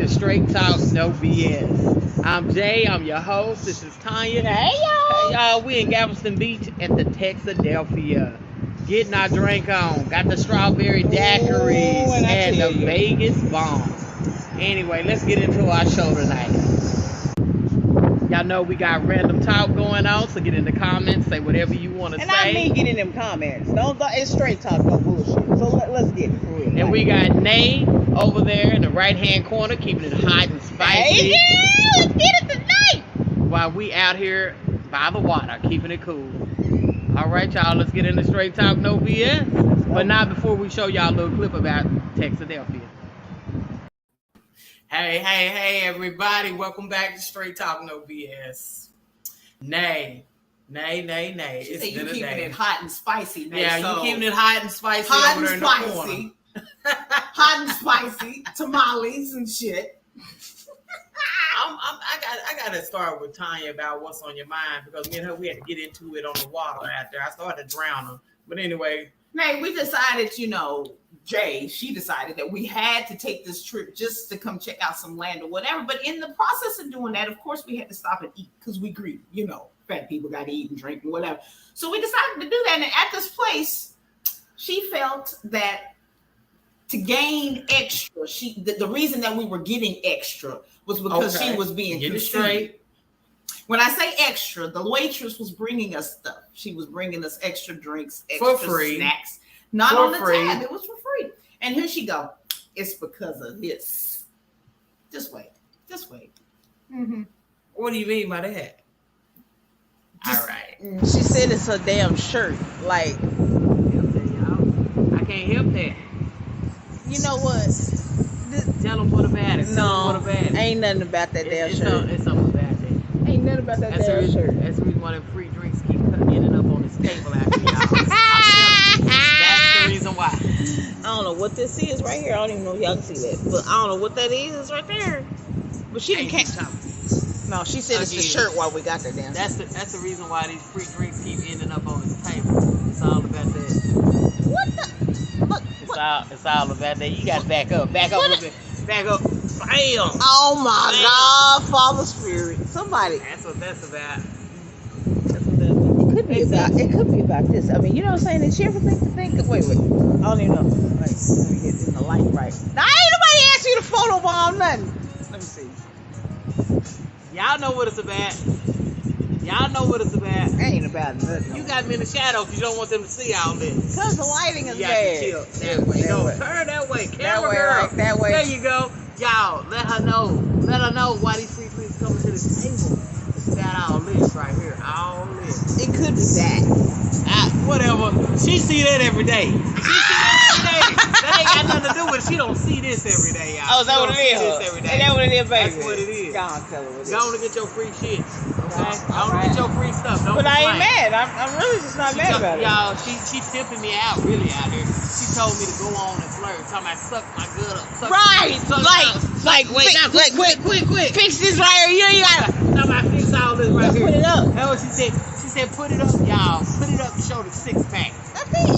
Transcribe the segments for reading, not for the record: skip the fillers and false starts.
to Straight Talk, No BS. I'm Jay. I'm your host. This is Tanya. Hey y'all. Hey y'all, we in Galveston Beach at the Texadelphia. Getting our drink on. Got the strawberry daiquiris and the Vegas bomb. Anyway, let's get into our show tonight. Y'all know we got random talk going on, so get in the comments, say whatever you want to say. And I mean get in them comments. Don't it's straight talk, no bullshit. So let's get it for real. And we got Nay over there in the right-hand corner, keeping it hot and spicy. Hey, yeah, let's get it tonight. While we out here by the water, keeping it cool. All right, y'all, let's get into Straight Talk, No BS. But not before we show y'all a little clip about Texadelphia. Hey, everybody. Welcome back to Straight Talk, No BS. Nay. It's you keeping it hot and spicy. Nay, yeah, so you keeping it hot and spicy hot over there and in spicy. the corner. Hot and spicy. Tamales and shit. I got to start with Tanya about what's on your mind because me and her, we had to get into it on the water out there. I started to drown her. But anyway. Nay, we decided, Jay, she decided that we had to take this trip just to come check out some land or whatever. But in the process of doing that, of course, we had to stop and eat because we greedy. Fat people got to eat and drink and whatever. So we decided to do that. And at this place, she felt that to gain extra, the reason that we were getting extra was because she was being considerate. When I say extra, the waitress was bringing us stuff. She was bringing us extra drinks, extra for free. Snacks. Not for on the free. Tab. It was for free. And here she go. It's because of this. Just wait. Mm-hmm. What do you mean by that? All right. She said it's her damn shirt. Like, I can't help that. You know what? Tell them what about it. No, ain't nothing about that damn shirt. It's something about that. Ain't nothing about that damn shirt. That's the reason why the free drinks keep ending up on this table out here, y'all. That's the reason why. I don't know what this is right here. I don't even know if y'all can see that. But I don't know what that is. It's right there. But she didn't catch it. No, she said it's the shirt while we got there damn. That's the reason why these free drinks keep ending up on this table. It's all about that. What the? Look, it's all about that. You got to back up. Back up a little bit. Back up. Bam. Oh my God, Father Spirit. Somebody. That's what that's about. It could be about this. I mean, you know what I'm saying? Did you ever think? Wait. I don't even know. Wait, let me get the light right. Now, ain't nobody asked you to photobomb nothing. Let me see. Y'all know what it's about. Ain't about nothing. You got me in the shadow because you don't want them to see all this. Because the lighting is bad. That way. Turn that way. Camera girl. Right, that way. There you go. Y'all, let her know why these free drinks coming to this table. It's about all this right here. All this. It could be that. Whatever. She see that every day. That ain't got nothing to do with it. She don't see this every day, y'all. Oh, is that what it is? Ain't that what it is, baby? That's what it is. Go on, tell her what it is. Go on to get your free shit. Okay? Go on to get your free stuff. Don't but I ain't complain. mad. I'm really just not mad about it. Y'all, she tipping me out really out here. She told me to go on and flirt. Talking about suck my good up. Right. Wait, quick. Fix this right here. You gotta. Talking about fix all this right here. Put it up. That's what she said. She said put it up, y'all. Put it up to show the six pack. That's it.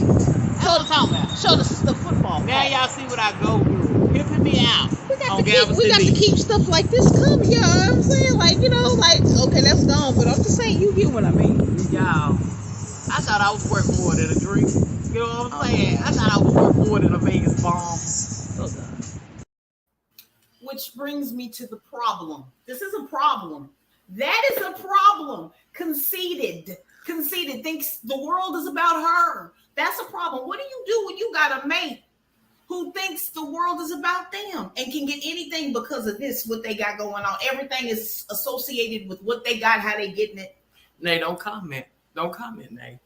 That's what I'm talking about. Show the football. Now y'all see what I go through. Pimping me out. We got to keep stuff like this coming, y'all. I'm saying, okay, that's gone, but I'm just saying, you get what I mean. Y'all, I thought I was worth more than a drink. You know what I'm saying? I thought I was worth more than a Vegas bomb. Which brings me to the problem. This is a problem. That is a problem. Conceited thinks the world is about her. That's a problem. What do you do when you got a mate who thinks the world is about them and can get anything because of this, what they got going on? Everything is associated with what they got, how they getting it. Nay, don't comment, Nay.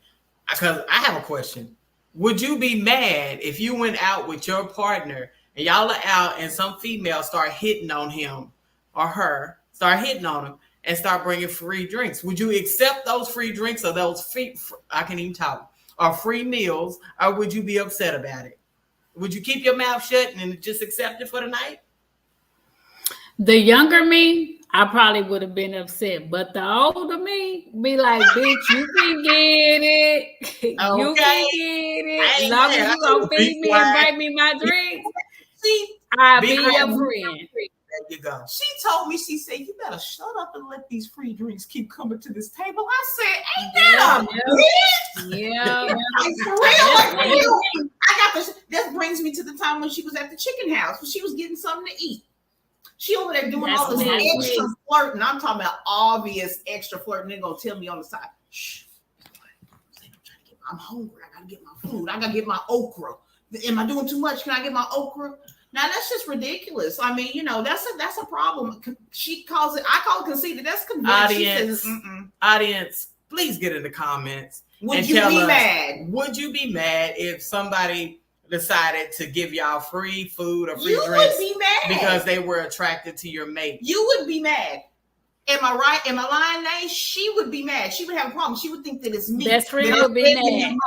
Because I have a question. Would you be mad if you went out with your partner and y'all are out and some female start hitting on him or her, start hitting on him and start bringing free drinks? Would you accept those free drinks or those free, I can't even talk, or free meals, or would you be upset about it? Would you keep your mouth shut and just accept it for the night? The younger me, I probably would have been upset. But the older me, be like, bitch, you can get it. You can get it. As long as you gonna feed me and bring me my drink, I'll be your friend. There you go. She told me, she said, you better shut up and let these free drinks keep coming to this table. I said, ain't that a bitch? Yeah. Like, for real, like, for real. I got this. That brings me to the time when she was at the chicken house, when she was getting something to eat. She over there doing all this extra flirting. I'm talking about obvious extra flirting. They're going to tell me on the side, shh, I'm hungry. I got to get my food. I got to get my okra. Am I doing too much? Can I get my okra? Now that's just ridiculous. I mean, you know, that's a problem. She calls it. I call it conceited. That's convinced. Audience, please get in the comments. Would you be mad? Would you be mad if somebody decided to give y'all free food or free you drinks would be mad because they were attracted to your mate? You would be mad. Am I right? Am I lying, Nay? She would be mad. She would have a problem. She would think that it's me. Best friend would be mad.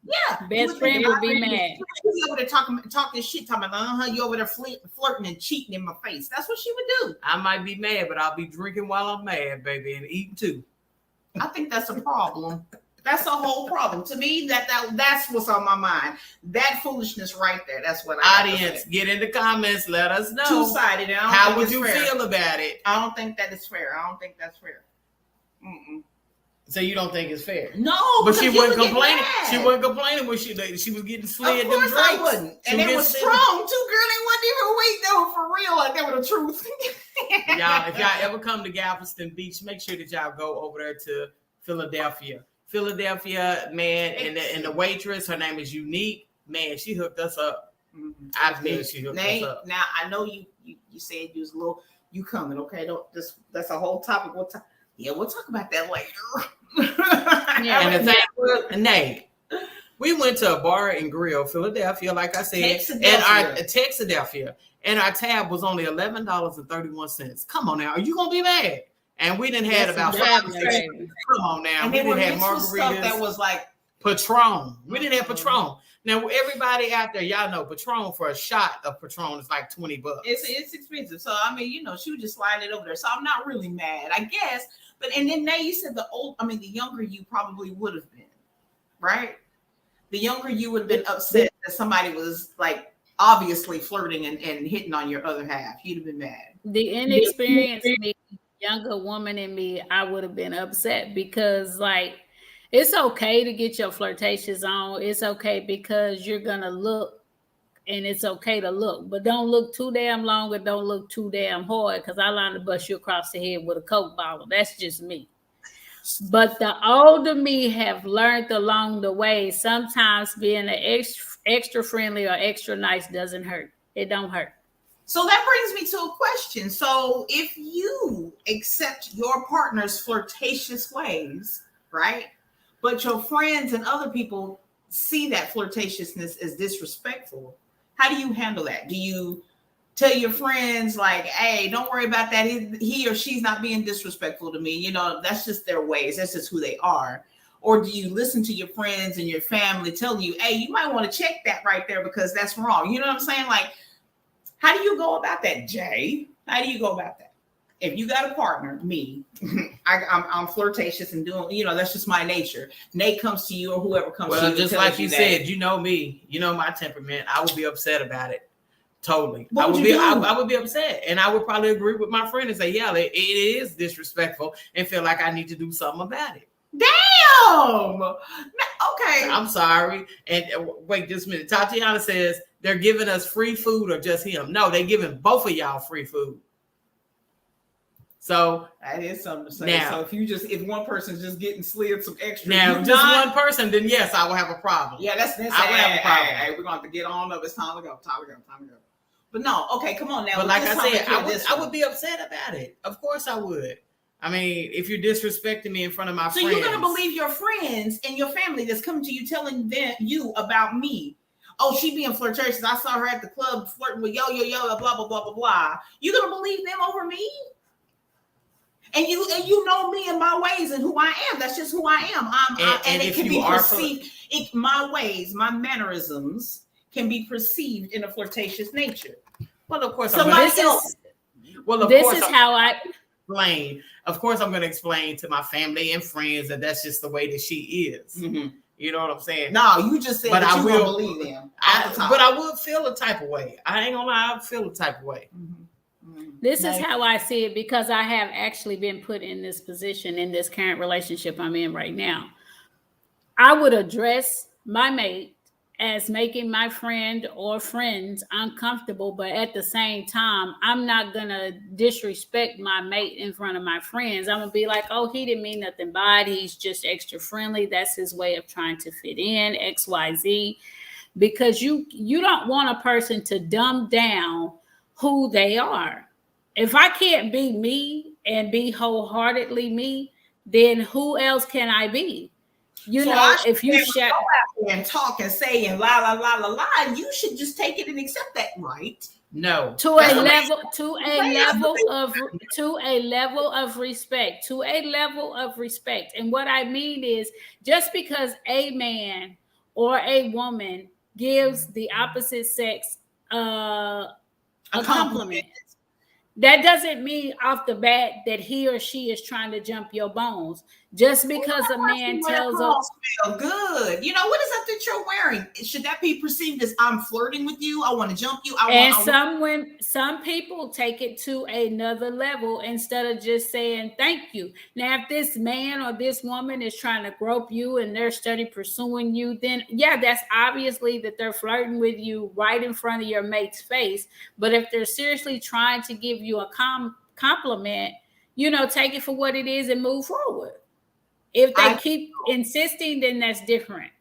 Yeah. Best friend would be mad. You over there talking shit, talking about, you over there flirting and cheating in my face. That's what she would do. I might be mad, but I'll be drinking while I'm mad, baby, and eating too. I think that's a problem. That's a whole problem. To me, that's what's on my mind. That foolishness right there. That's what I Audience, get in the comments. Let us know. Two-sided. How would you feel about it? I don't think that is fair. I don't think that's fair. Mm-mm. So you don't think it's fair? No, but she wasn't complaining. She wasn't complaining when she was getting slid. Of course I wouldn't. And they were strong too, girl. They wasn't even weak. They were for real. Like they were the truth. Y'all, if y'all ever come to Galveston Beach, make sure that y'all go over there to Philadelphia, man. And the waitress, her name is Unique. Man, she hooked us up. Mm-hmm. I mean, she hooked us up. Now I know you said you was a little. You coming? Okay, don't. That's a whole topic. We'll talk about that later. Yeah, and the thing was, Nate, we went to a bar and grill, Philadelphia, like I said, Texadelphia, and our tab was only $11.31. Come on now, are you gonna be mad? And we didn't have about 5 seconds. Come on now, and we didn't have margaritas that was like Patron. We didn't have Patron. Now everybody out there, y'all know Patron, for a shot of Patron is like $20. It's expensive. So I mean, she would just slide it over there. So I'm not really mad, I guess. But and then now you said the younger you probably would have been, right? The younger you would have been upset that somebody was like obviously flirting and hitting on your other half. You'd have been mad. The inexperienced me, younger woman in me, I would have been upset because like it's okay to get your flirtatious on. It's okay because you're gonna look, and it's okay to look, but don't look too damn long or don't look too damn hard because I line to bust you across the head with a Coke bottle. That's just me. But the older me have learned along the way, sometimes being an extra friendly or extra nice doesn't hurt. It don't hurt. So that brings me to a question. So if you accept your partner's flirtatious ways, right? But your friends and other people see that flirtatiousness as disrespectful, how do you handle that? Do you tell your friends like, hey, don't worry about that. He or she's not being disrespectful to me. That's just their ways. That's just who they are. Or do you listen to your friends and your family telling you, hey, you might want to check that right there because that's wrong. You know what I'm saying? Like, how do you go about that, Jay? How do you go about that? If you got a partner, me, I'm flirtatious and doing, that's just my nature. Nate comes to you or whoever comes to you. Well, just like you said, you know me, you know my temperament. I would be upset about it. Totally. I would be upset. And I would probably agree with my friend and say, yeah, it is disrespectful and feel like I need to do something about it. Damn. Okay. I'm sorry. And wait just a minute. Tatiana says they're giving us free food or just him. No, they're giving both of y'all free food. So that is something to say. Now, so if one person's just getting slid some extra, one person, then yes, I will have a problem. Yeah, that's I would have a problem. Hey, we're going to have to get on up. It's time to go. But no, okay, come on now. But like I said, I would be upset about it. Of course I would. I mean, if you're disrespecting me in front of my friends. So you're going to believe your friends and your family that's coming to you telling you about me. Oh, she being flirtatious. I saw her at the club flirting with yo, blah, blah, blah, blah, blah. You're going to believe them over me? And you know me and my ways and who I am. That's just who I am. And it can be perceived. My ways, my mannerisms can be perceived in a flirtatious nature. Well, of course, this is how I explain. Of course, I'm going to explain to my family and friends that that's just the way that she is. Mm-hmm. You know what I'm saying? No, you just said that you will believe them. But I would feel a type of way. I ain't gonna lie, I would feel a type of way. Mm-hmm. This is how I see it, because I have actually been put in this position in this current relationship I'm in right now. I would address my mate as making my friend or friends uncomfortable, but at the same time, I'm not gonna disrespect my mate in front of my friends. I'm gonna be like, oh, he didn't mean nothing by it. He's just extra friendly. That's his way of trying to fit in, XYZ. Because you don't want a person to dumb down who they are. If I can't be me and be wholeheartedly me, then who else can I be? If you shut and talk and say and la la la la la, you should just take it and accept that, right? No. To a level of respect. And what I mean is, just because a man or a woman gives the opposite sex a compliment, that doesn't mean off the bat that he or she is trying to jump your bones. Just because a man tells us, smell good. You know, what is that you're wearing? Should that be perceived as I'm flirting with you? I want to jump you. Some people take it to another level instead of just saying thank you. Now, if this man or this woman is trying to grope you and they're steady pursuing you, then yeah, that's obviously that they're flirting with you right in front of your mate's face. But if they're seriously trying to give you a compliment, take it for what it is and move forward. If they keep insisting, then that's different.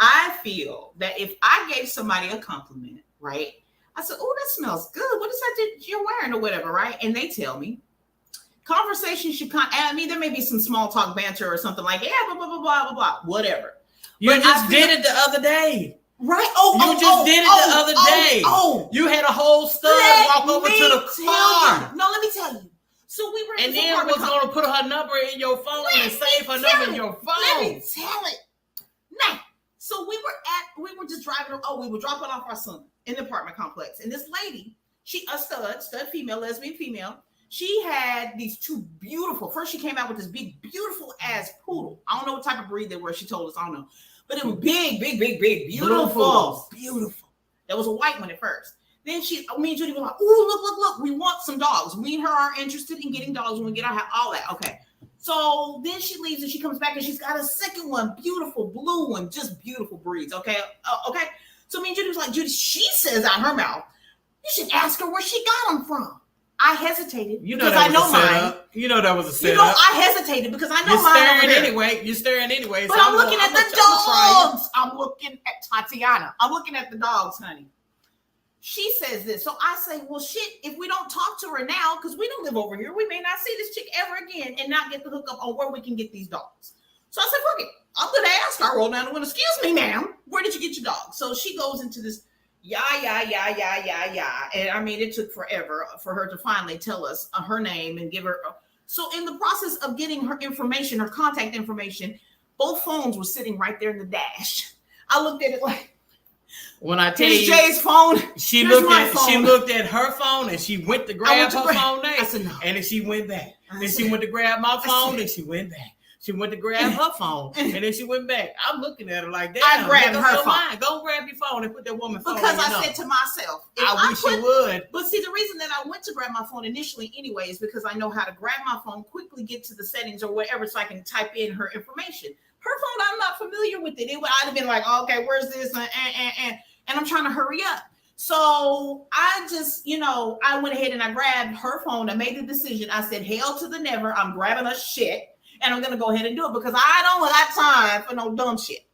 I feel that if I gave somebody a compliment, right? I said, oh, that smells good. What is that you're wearing or whatever, right? And they tell me. Conversation should there may be some small talk banter or something like, yeah, blah, blah, blah, blah, blah, blah, whatever. You just did it the other day. Right? The other day. You had a whole stud walk over to the car. No, let me tell you. So we were, and then was going to put her number in your phone and save her number in your phone. Let me tell it. Now, so we were just driving. We were dropping off our son in the apartment complex, and this lady, a stud female, lesbian female. She had these two beautiful. First, she came out with this big, beautiful ass poodle. I don't know what type of breed they were. She told us, I don't know, but it was big, beautiful. There was a white one at first. Then me and Judy were like, ooh, look, we want some dogs. Me and her are interested in getting dogs when we get our house, all that. Okay. So then she leaves and she comes back and she's got a second one, beautiful blue one, just beautiful breeds. Okay. Okay. So me and Judy was like, Judy, she says out her mouth, you should ask her where she got them from. I hesitated because I know mine. You know that was a setup. I hesitated because I know mine. You're staring anyway. But I'm looking at the dogs. I'm looking at Tatiana. I'm looking at the dogs, honey. She says this. So I say, well, shit, if we don't talk to her now, because we don't live over here, we may not see this chick ever again and not get the hookup on where we can get these dogs. So I said, fuck it. I'm going to ask her. I roll down the window. Excuse me, ma'am. Where did you get your dog? So she goes into this, yeah. And I mean, it took forever for her to finally tell us her name and give her. So in the process of getting her information, her contact information, both phones were sitting right there in the dash. I looked at it like, when I tell you, Jay's phone. She looked at her phone and she went to grab her phone next. I said, no. And then she went back. Then she went to grab my phone and she went back. She went to grab her phone and then she went back. I'm looking at her like that. I grabbed her phone. Go grab your phone and put that woman's phone. Because I said to myself, I wish you would. But see, the reason that I went to grab my phone initially anyway is because I know how to grab my phone, quickly get to the settings or whatever so I can type in her information. Her phone, I'm not familiar with it. I'd have been like, okay, where's this? And I'm trying to hurry up. So I just, I went ahead and I grabbed her phone. I made the decision. I said, hell to the never. I'm grabbing her shit. And I'm going to go ahead and do it because I don't got time for no dumb shit.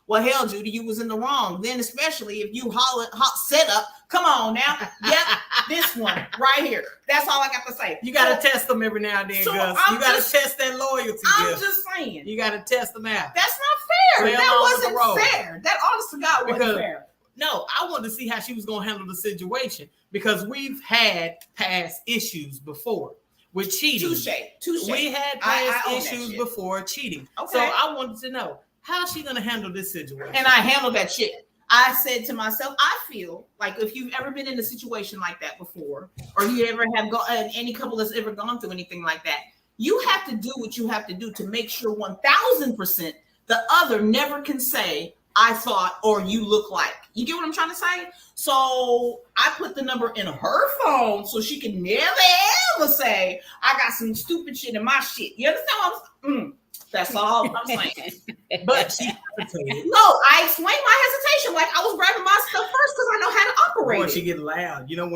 Well, hell, Judy, you was in the wrong. Then especially if you hot set up. Come on now. Yep, this one right here. That's all I got to say. You got to test them every now and then, so Gus. You got to test that loyalty. I'm just saying. You got to test them out. That's not fair. That wasn't fair. That honest to God wasn't fair. No, I wanted to see how she was going to handle the situation because we've had past issues before with cheating. Touche. We had past issues before cheating. Okay. So I wanted to know, how's she going to handle this situation? And I handled that shit. I said to myself, I feel like if you've ever been in a situation like that before, or you ever have any couple that's ever gone through anything like that, you have to do what you have to do to make sure 1000% the other never can say, I thought, or you look like. You get what I'm trying to say? So I put the number in her phone so she can never ever say I got some stupid shit in my shit. You understand what I'm That's all I'm saying. But she hesitated. No, I explained my hesitation. Like I was grabbing my stuff first because I know how to operate. Boy, it. she get loud. You know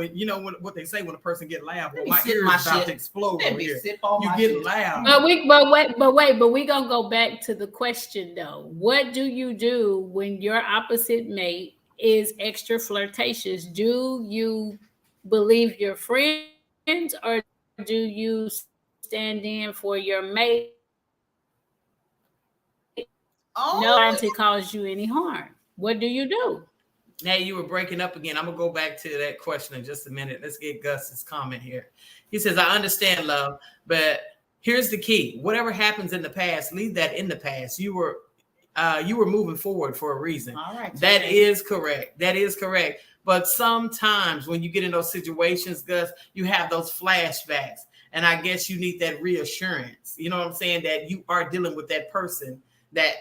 what they say when a person get loud. Well, my sip ears my about shit. to explode Let over me here. sip on You my get shit. loud. But we gonna go back to the question though. What do you do when your opposite mate is extra flirtatious? Do you believe your friends or do you stand in for your mate? No one to cause you any harm. What do you do? Now you were breaking up again. I'm gonna go back to that question in just a minute. Let's get Gus's comment here. He says, "I understand, love, but here's the key: whatever happens in the past, leave that in the past. You were moving forward for a reason. All right, that is correct. That is correct. But sometimes when you get in those situations, Gus, you have those flashbacks, and I guess you need that reassurance. You know what I'm saying? That you are dealing with that person. That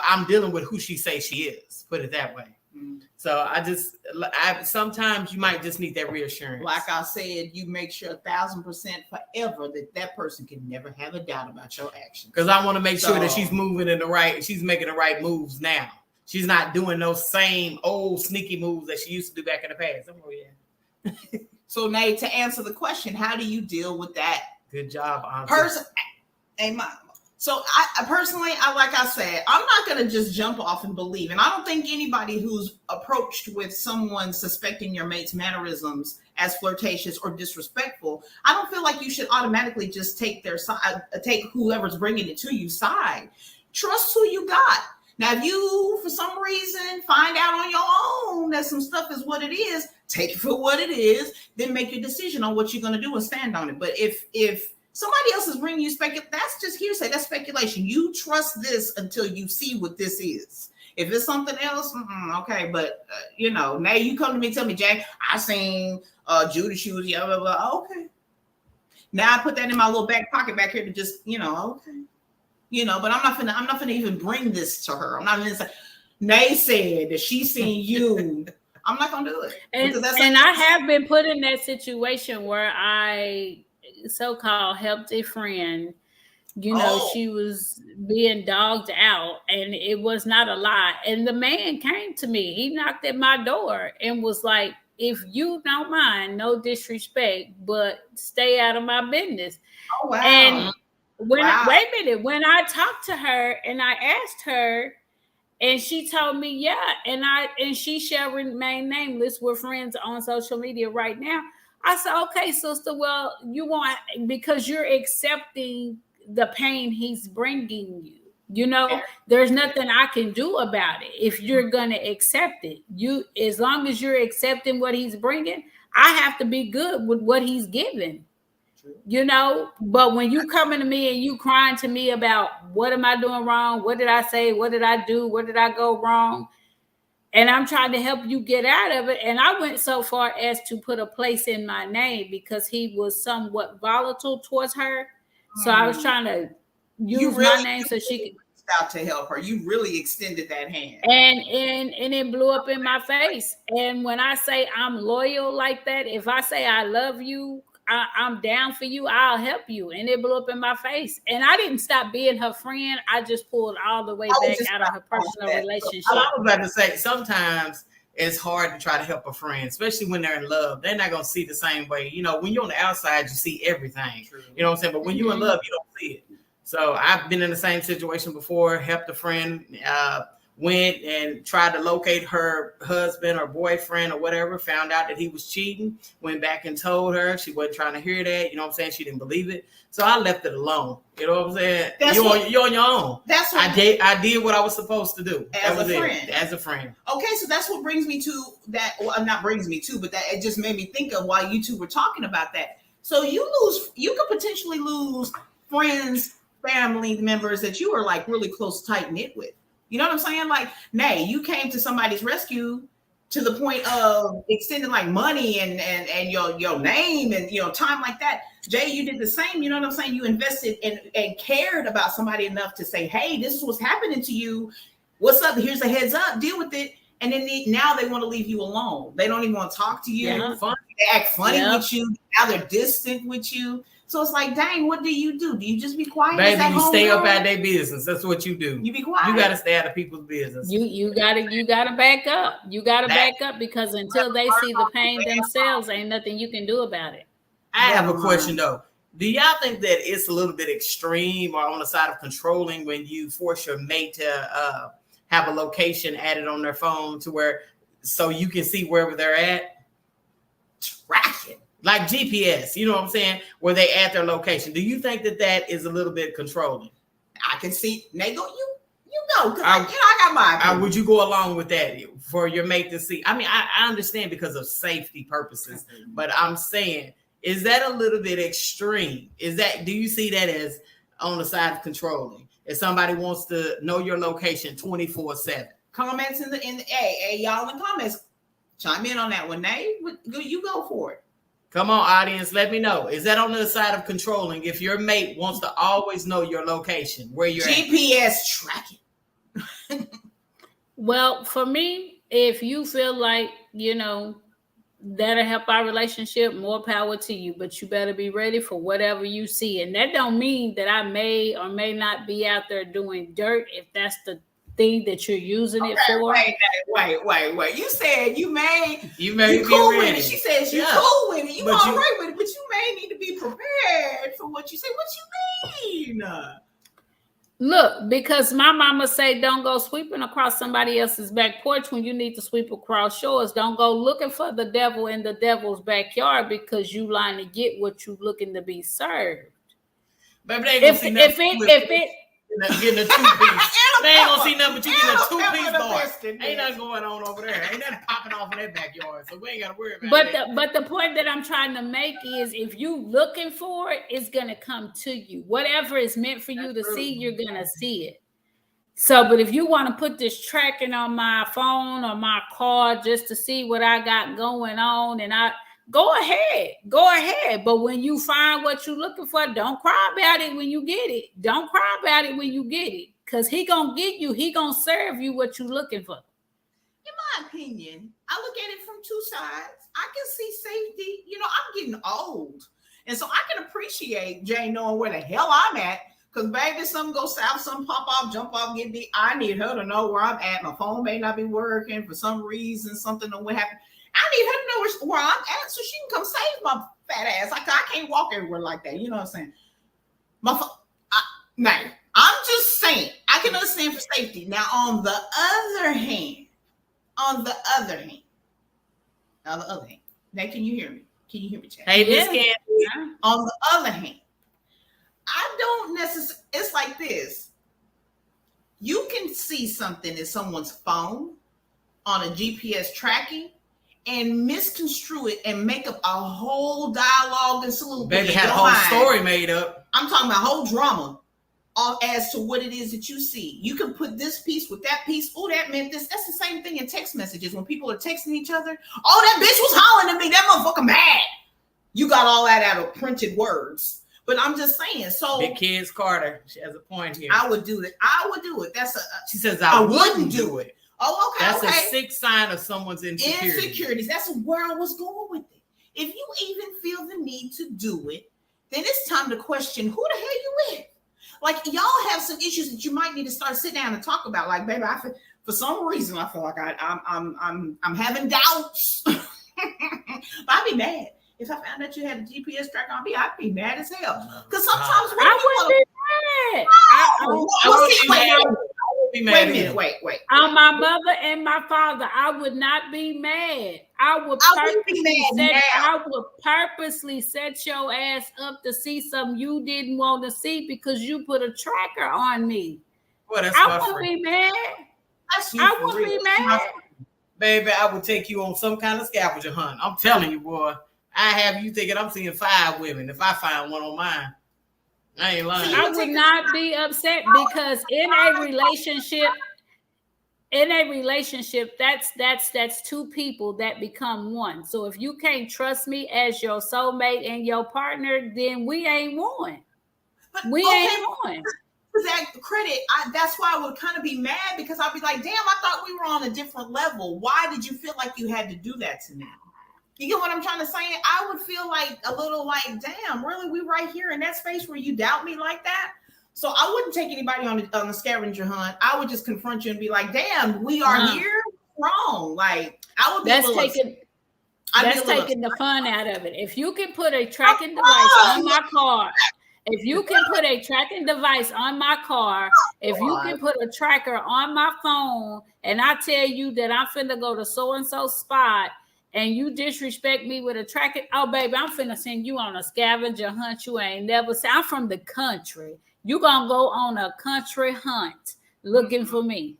I'm dealing with who she says she is. Put it that way." So I sometimes you might just need that reassurance. Like I said, you make sure 1,000% forever that person can never have a doubt about your actions. Because I want to make sure that she's moving she's making the right moves now. She's not doing those same old sneaky moves that she used to do back in the past. Oh yeah. So Nate, to answer the question, how do you deal with that? Good job, person? So I personally, like I said, I'm not going to just jump off and believe. And I don't think anybody who's approached with someone suspecting your mate's mannerisms as flirtatious or disrespectful, I don't feel like you should automatically just take their side, take whoever's bringing it to you side. Trust who you got. Now, if you, for some reason, find out on your own that some stuff is what it is, take it for what it is, then make your decision on what you're going to do and stand on it. But if somebody else is bringing you speculation, that's just hearsay. That's speculation. You trust this until you see what this is. If it's something else, okay. But, now you come to me and tell me, Jay, I seen Judy, she was blah, blah, blah. Okay. Now I put that in my little back pocket back here to just, okay. But I'm not gonna even bring this to her. I'm not gonna say, Nay said that she seen you. I'm not gonna do it. And I have been put in that situation where I so-called helped a friend. She was being dogged out, and it was not a lie. And the man came to me. He knocked at my door and was like, "If you don't mind, no disrespect, but stay out of my business." Oh wow! And wait a minute. When I talked to her and I asked her, and she told me, yeah, and she shall remain nameless. We're friends on social media right now. I said, okay, sister, well, you want, because you're accepting the pain he's bringing you. There's nothing I can do about it. If you're going to accept it, as long as you're accepting what he's bringing, I have to be good with what he's giving. But when you coming to me and you crying to me about what am I doing wrong? What did I say? What did I do? Where did I go wrong? And I'm trying to help you get out of it. And I went so far as to put a place in my name because he was somewhat volatile towards her. So I was trying to use my name so she could out to help her. You really extended that hand. And it blew up in my face. And when I say I'm loyal like that, if I say I love you, I'm down for you, I'll help you. And it blew up in my face. And I didn't stop being her friend. I just pulled all the way back out of her personal relationship. I was about to say, sometimes it's hard to try to help a friend, especially when they're in love. They're not going to see the same way. When you're on the outside, you see everything. True. You know what I'm saying? But when you're in love, you don't see it. So I've been in the same situation before, helped a friend, went and tried to locate her husband or boyfriend or whatever, found out that he was cheating, went back and told her. She wasn't trying to hear that. You know what I'm saying? She didn't believe it. So I left it alone. You know what I'm saying? You're on your own. That's what I did what I was supposed to do. As a friend. Okay, so that's what brings me to that. Well, not brings me to, but that it just made me think of why you two were talking about that. So you could potentially lose friends, family members that you are like really close, tight knit with. You know what I'm saying? Like, Nay, you came to somebody's rescue to the point of extending like money and your name and time like that. Jay, you did the same. You know what I'm saying? You invested and cared about somebody enough to say, hey, this is what's happening to you. What's up? Here's a heads up. Deal with it. And then now they want to leave you alone. They don't even want to talk to you. Yeah. They act funny with you. Now they're distant with you. So it's like, dang, what do? Do you just be quiet? Baby, you stay up at their business. That's what you do. You be quiet. You got to stay out of people's business. You gotta back up. You gotta back up, because until they see the pain themselves, ain't nothing you can do about it. I have a question though. Do y'all think that it's a little bit extreme or on the side of controlling when you force your mate to have a location added on their phone to where so you can see wherever they're at? Tracking. Like GPS, you know what I'm saying? Where they add their location. Do you think that that is a little bit controlling? I can see. Nego, you go. Because I got my opinion. Would you go along with that for your mate to see? I mean, I understand because of safety purposes, but I'm saying, is that a little bit extreme? Do you see that as on the side of controlling? If somebody wants to know your location 24/7. Comments in the hey, y'all in the comments, chime in on that one. Nay, you go for it. Come on, audience, let me know. Is that on the side of controlling if your mate wants to always know your location, where you're GPS tracking? Well, for me, if you feel like, that'll help our relationship, more power to you. But you better be ready for whatever you see. And that don't mean that I may or may not be out there doing dirt if that's the thing that you're using it for. Wait. You said you may you be cool ready. with it. She says you're cool with it. You all right with it, but you may need to be prepared for what you say. What you mean? Look, because my mama say don't go sweeping across somebody else's back porch when you need to sweep across yours. Don't go looking for the devil in the devil's backyard because you lying to get what you looking to be served. But they ain't gonna getting a two-piece. They ain't gonna see nothing but you getting a two-piece bar. Ain't nothing going on over there. Ain't nothing popping off in that backyard. So we ain't gotta worry about it. But the point that I'm trying to make is if you looking for it, it's gonna come to you. Whatever is meant for you to see, you're gonna see it. So, but if you want to put this tracking on my phone or my car just to see what I got going on, and go ahead. But when you find what you're looking for, don't cry about it when you get it. Don't cry about it when you get it. Because he gonna get you, he gonna serve you what you're looking for. In my opinion, I look at it from two sides. I can see safety. I'm getting old. And so I can appreciate Jay knowing where the hell I'm at. Because baby, something go south, something pop off, jump off, get beat. I need her to know where I'm at. My phone may not be working for some reason, something that would happen. I need her to know where I'm at so she can come save my fat ass. I can't walk everywhere like that. You know what I'm saying? I'm just saying, I can understand for safety. Now, on the other hand, now can you hear me? Can you hear me, Chad? Hey, Miss Candy. On the other hand, I don't necessarily, it's like this. You can see something in someone's phone on a GPS tracking and misconstrue it and make up a whole dialogue and soliloquy. Baby had a whole story made up. I'm talking about whole drama as to what it is that you see. You can put this piece with that piece. Oh, that meant this. That's the same thing in text messages when people are texting each other. Oh, that bitch was hollering at me. That motherfucker mad. You got all that out of printed words. But I'm just saying. So Big Kids Carter, she has a point here. I would do it. She says I wouldn't do it. Oh, okay. That's a sixth sign of someone's insecurities. That's where I was going with it. If you even feel the need to do it, then it's time to question who the hell you with. Like, y'all have some issues that you might need to start sitting down and talk about. Like, baby, for some reason I feel like I'm having doubts. But I'd be mad if I found out you had a GPS track on me. I'd be mad as hell. Because sometimes I wouldn't be mad. Wait. On my mother and my father, I would not be mad. I would purposely set your ass up to see something you didn't want to see because you put a tracker on me. Well, I wouldn't be mad. I wouldn't be mad. Baby, I would take you on some kind of scavenger hunt. I'm telling you, boy. I have you thinking I'm seeing 5 women if I find one on mine. I ain't lying. I would not be upset because in a relationship, that's two people that become one. So if you can't trust me as your soulmate and your partner, then we ain't one. Ain't one. that credit, that's why I would kind of be mad, because I'd be like, damn, I thought we were on a different level. Why did you feel like you had to do that to me? You get what I'm trying to say? I would feel like a little like, damn, really? We right here in that space where you doubt me like that? So I wouldn't take anybody on the scavenger hunt. I would just confront you and be like, damn, we are here? Wrong. Like, I would be That's taking the fun out of it. If you can put a tracking device on my car, if you can put a tracking device on my car, if you can put a tracker on my phone, and I tell you that I'm finna go to so-and-so spot, and you disrespect me with a tracking, oh, baby, I'm finna send you on a scavenger hunt you ain't never seen. I'm from the country. You gonna go on a country hunt looking for me.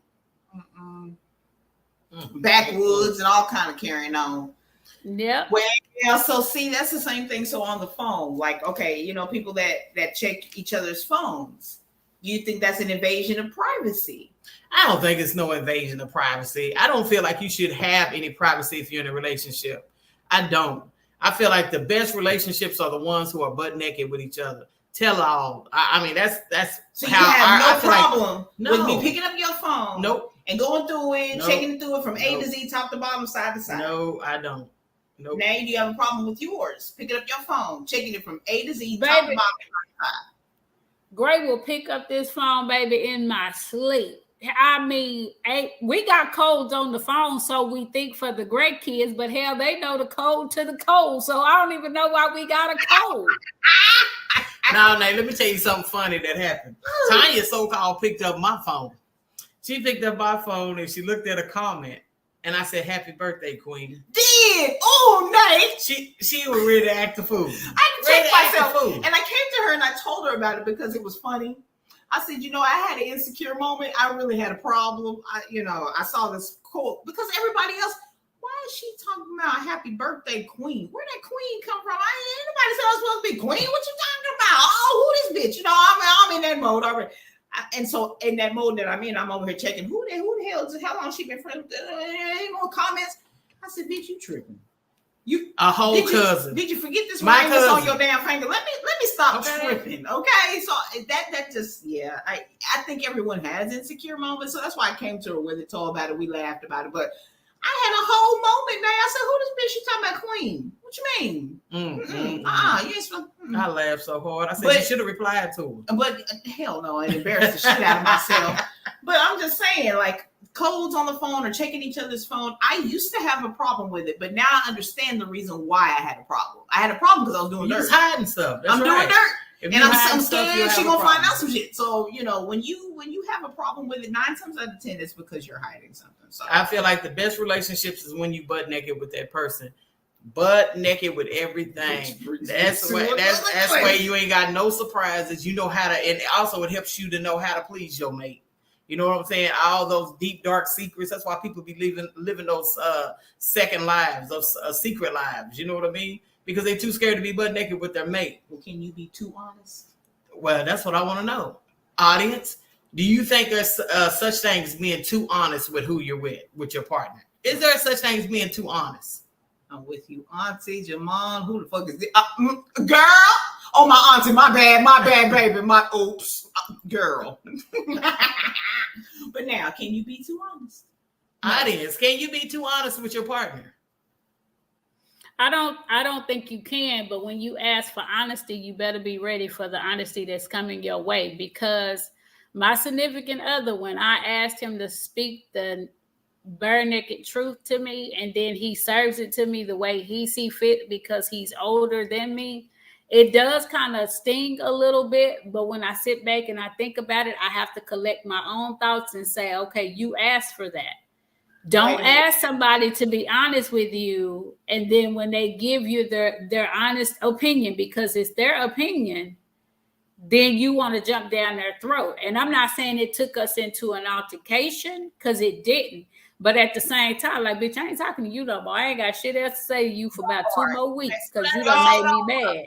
Backwoods and all kind of carrying on. Yep. Well, yeah, so see, that's the same thing. So on the phone, like, okay, you know, people that check each other's phones, you think that's an invasion of privacy? I don't think it's no invasion of privacy. I don't feel like you should have any privacy if you're in a relationship. I don't. I feel like the best relationships are the ones who are butt naked with each other. Tell all. I mean, that's so how you have I no feel problem like, with me picking up your phone. Nope. And going through it, Nope. checking through it from A to Z, top to bottom, side to side. No, I don't. Nope. Now you have a problem with yours. Picking up your phone, checking it from A to Z, Baby, top to bottom, side to side. Gray will pick up this phone, baby, in my sleep. I mean, we got codes on the phone, so we think for the great kids, but hell, they know the code to the code. So I don't even know why we got a code. Now, let me tell you something funny that happened. Tanya so-called picked up my phone. She picked up my phone and she looked at a comment, and I said, "Happy birthday, Queen." Did Nate? She was ready to act the fool. I checked myself, and I came to her and I told her about it because it was funny. I said, you know, I had an insecure moment. I really had a problem. I saw this quote because everybody else. Why is she talking about happy birthday, Queen? Where did Queen come from? Ain't nobody said I was supposed to be Queen. What you talking about? Oh, who this bitch? I'm in that mode already. And so in that mode that I'm in, I'm over here checking who the hell is, how long she been friends with? Any more comments? I said, bitch, you tripping. You a whole cousin. Did you forget this My ring that's cousin on your damn finger? Let me stop tripping. Okay. So that just, yeah, I think everyone has insecure moments. So that's why I came to her with it, told about it, we laughed about it. But I had a whole moment now. I said, who this bitch? She talking about Queen. What you mean? You ain't supposed. I laughed so hard. I said, you should have replied to her. But hell no, I embarrassed the shit out of myself. But I'm just saying, like, codes on the phone or checking each other's phone. I used to have a problem with it, but now I understand the reason why I had a problem. I had a problem because I was doing dirt. You was hiding stuff. That's doing right. dirt. And I'm scared she gonna find out some shit. So, when you have a problem with it, 9 times out of 10, it's because you're hiding something. So I feel like the best relationships is when you butt naked with that person. Butt naked with everything. That's why you ain't got no surprises. You know how to, and also it helps you to know how to please your mate. You know what I'm saying? All those deep, dark secrets. That's why people be living those second lives, those secret lives. You know what I mean? Because they're too scared to be butt naked with their mate. Well, can you be too honest? Well, that's what I want to know. Audience, do you think there's such thing as being too honest with who you're with your partner? Is there such thing as being too honest? I'm with you, Auntie, Jamal. Who the fuck is this? Girl? Oh, my auntie, my bad, baby. My oops, girl. But now, can you be too honest? Audience, can you be too honest with your partner? I don't think you can, but when you ask for honesty, you better be ready for the honesty that's coming your way. Because my significant other, when I asked him to speak the bare naked truth to me, and then he serves it to me the way he see fit because he's older than me, it does kind of sting a little bit. But when I sit back and I think about it, I have to collect my own thoughts and say, okay, you asked for that. Don't ask somebody to be honest with you, and then when they give you their honest opinion, because it's their opinion, then you want to jump down their throat. And I'm not saying it took us into an altercation, because it didn't. But at the same time, like, bitch, I ain't talking to you no more. I ain't got shit else to say to you for about 2 more weeks because you done made me mad.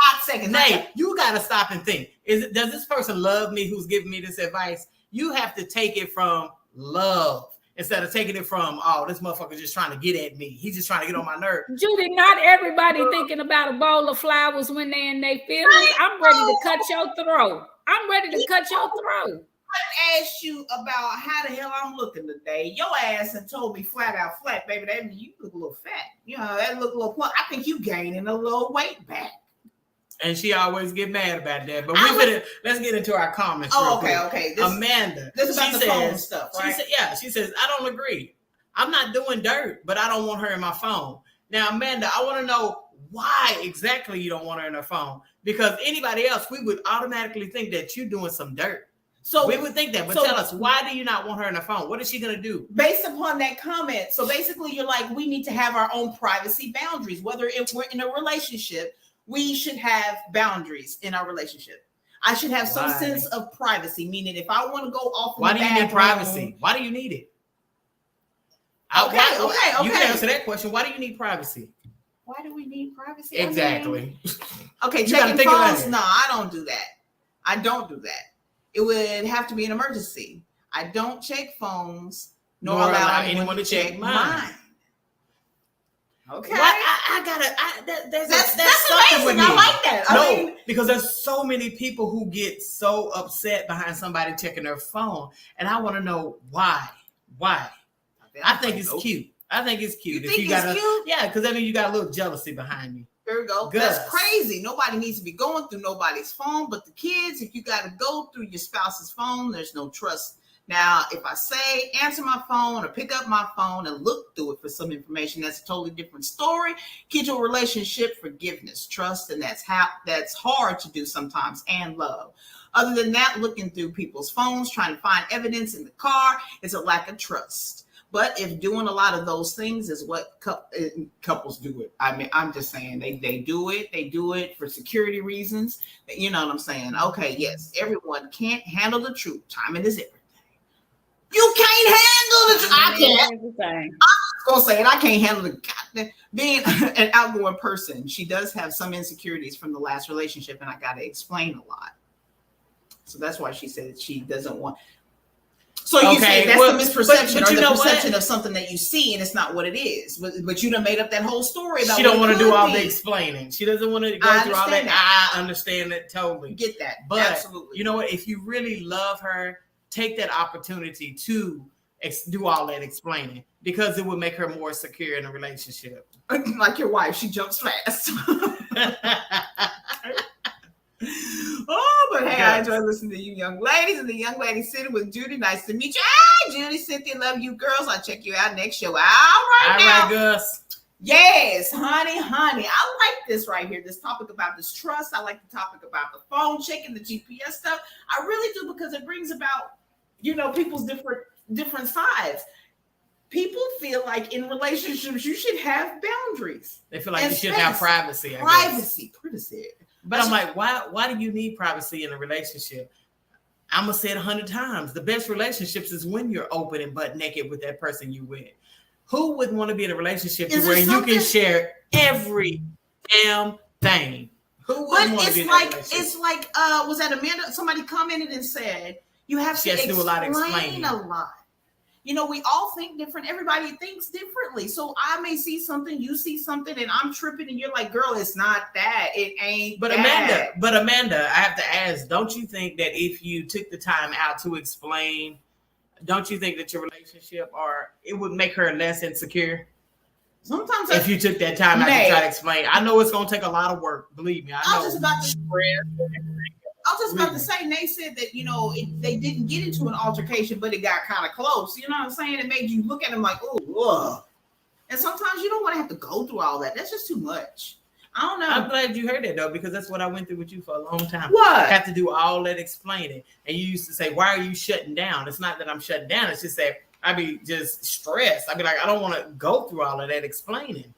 Hot seconds. Nate, you got to stop and think. Does this person love me who's giving me this advice? You have to take it from love. instead of taking it from, oh, this motherfucker just trying to get at me. He's just trying to get on my nerve. Judy, not everybody thinking about a bowl of flowers when they in their feelings. I'm ready to cut your throat. I'm ready to cut your throat. I asked you about how the hell I'm looking today. Your ass and told me flat out, baby, that means you look a little fat. You know, that look a little plump. I think you gaining a little weight back. And she always get mad about that. But let's get into our comments. Oh, okay. Amanda. This is about the phone stuff, right? She says, I don't agree. I'm not doing dirt, but I don't want her in my phone. Now, Amanda, I want to know why exactly you don't want her in her phone. Because anybody else, we would automatically think that you're doing some dirt. So we would think that, but tell us, why do you not want her on the phone? What is she going to do? Based upon that comment. So basically you're like, we need to have our own privacy boundaries. Whether if we're in a relationship, we should have boundaries in our relationship. I should have some sense of privacy, meaning if I want to go off in why do you need privacy? Why do you need it? Okay. You can answer that question. Why do you need privacy? Why do we need privacy? Exactly. Okay, checking phones. No, I don't do that. I don't do that. It would have to be an emergency. I don't check phones, nor allow anyone to check mine. Okay. That's amazing. I like that. Because there's so many people who get so upset behind somebody checking their phone, and I want to know why. Why? I think it's cute. I think it's cute. You think it's cute? Yeah, because I mean you got a little jealousy behind me. There we go. Gus. That's crazy. Nobody needs to be going through nobody's phone, but the kids. If you got to go through your spouse's phone, there's no trust. Now, if I say answer my phone or pick up my phone and look through it for some information, that's a totally different story. Get your relationship, forgiveness, trust, and that's hard to do sometimes, and love. Other than that, looking through people's phones, trying to find evidence in the car is a lack of trust. But if doing a lot of those things is what couples do it. I mean, I'm just saying they do it. They do it for security reasons. You know what I'm saying? Okay, yes, everyone can't handle the truth. Timing is everything. You can't handle the truth. I can't. I'm gonna say it. I can't handle the goddamn being an outgoing person. She does have some insecurities from the last relationship, and I got to explain a lot. So that's why she said she doesn't want. So you say that's the misperception or the perception of something that you see, and it's not what it is. But you done made up that whole story about. She don't want to do all the explaining. She doesn't want to go through all that. I understand that totally. Get that? But absolutely. You know what? If you really love her, take that opportunity to do all that explaining, because it would make her more secure in a relationship. Like your wife, she jumps fast. Oh, but hey, I enjoy listening to you young ladies, and the young lady sitting with Judy. Nice to meet you. Hi, Judy, Cynthia, love you girls. I'll check you out next show. All right, Gus. Yes, honey. I like this right here. This topic about distrust. I like the topic about the phone checking, the GPS stuff. I really do, because it brings about, people's different sides. People feel like in relationships you should have boundaries. They feel like you should have privacy. Privacy. But I'm like, why do you need privacy in a relationship? I'm going to say it 100 times. The best relationships is when you're open and butt naked with that person you with. Who wouldn't want to be in a relationship where you can share every damn thing? Who wouldn't want to be in a relationship? It's like, was that Amanda? Somebody commented and said, you have to explain do a lot of explaining. A lot. We all think different. Everybody thinks differently. So I may see something, you see something, and I'm tripping, and you're like, girl, it's not that. It ain't that. Amanda, I have to ask, don't you think that if you took the time out to explain, don't you think that your relationship, or it would make her less insecure? Sometimes if you took that time out to try to explain. I know it's going to take a lot of work. Believe me. I was just about to say, Nate said that, they didn't get into an altercation, but it got kind of close. You know what I'm saying? It made you look at him like, oh, and sometimes you don't want to have to go through all that. That's just too much. I don't know. I'm glad you heard that, though, because that's what I went through with you for a long time. What? Have to do all that explaining. And you used to say, why are you shutting down? It's not that I'm shutting down. It's just that I'd be just stressed. I'd be like, I don't want to go through all of that explaining.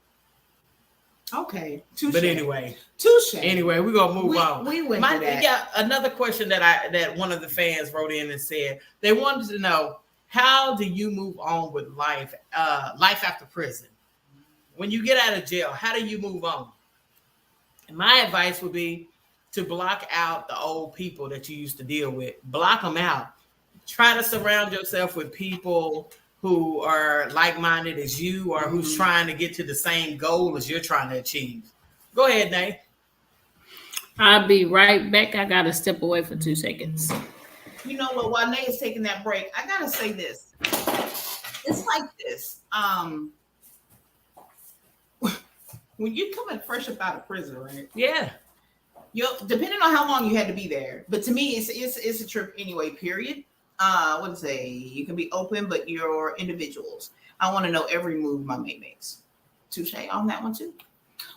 Okay. But anyway. Touche. Anyway, we're going to move on. We went through that. Yeah, another question that one of the fans wrote in and said, they wanted to know, how do you move on with life after prison? When you get out of jail, how do you move on? And my advice would be to block out the old people that you used to deal with. Block them out. Try to surround yourself with people who are like-minded as you, or who's trying to get to the same goal as you're trying to achieve. Go ahead, Nate. I'll be right back. I gotta step away for 2 seconds. You know what? While Nate is taking that break, I gotta say this. It's like this. When you coming fresh up out of prison, right? Yeah. Depending on how long you had to be there, but to me, it's a trip anyway. Period. What to say? You can be open, but you're individuals. I want to know every move my mate makes. Touche on that one too.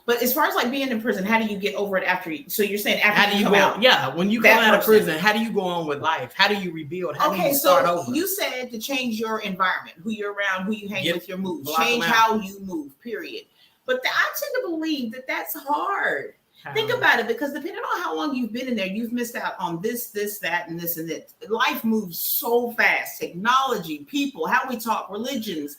But as far as like being in prison, how do you get over it after? So you're saying after how do you come go out? Yeah, when you come out of prison, how do you go on with life? How do you rebuild? How do you start over? You said to change your environment, who you're around, who you hang with, your moves, Block change how you move. Period. But I tend to believe that that's hard. Think about it, because depending on how long you've been in there, you've missed out on this, that, and this, and that. Life moves so fast. Technology, people, how we talk, religions,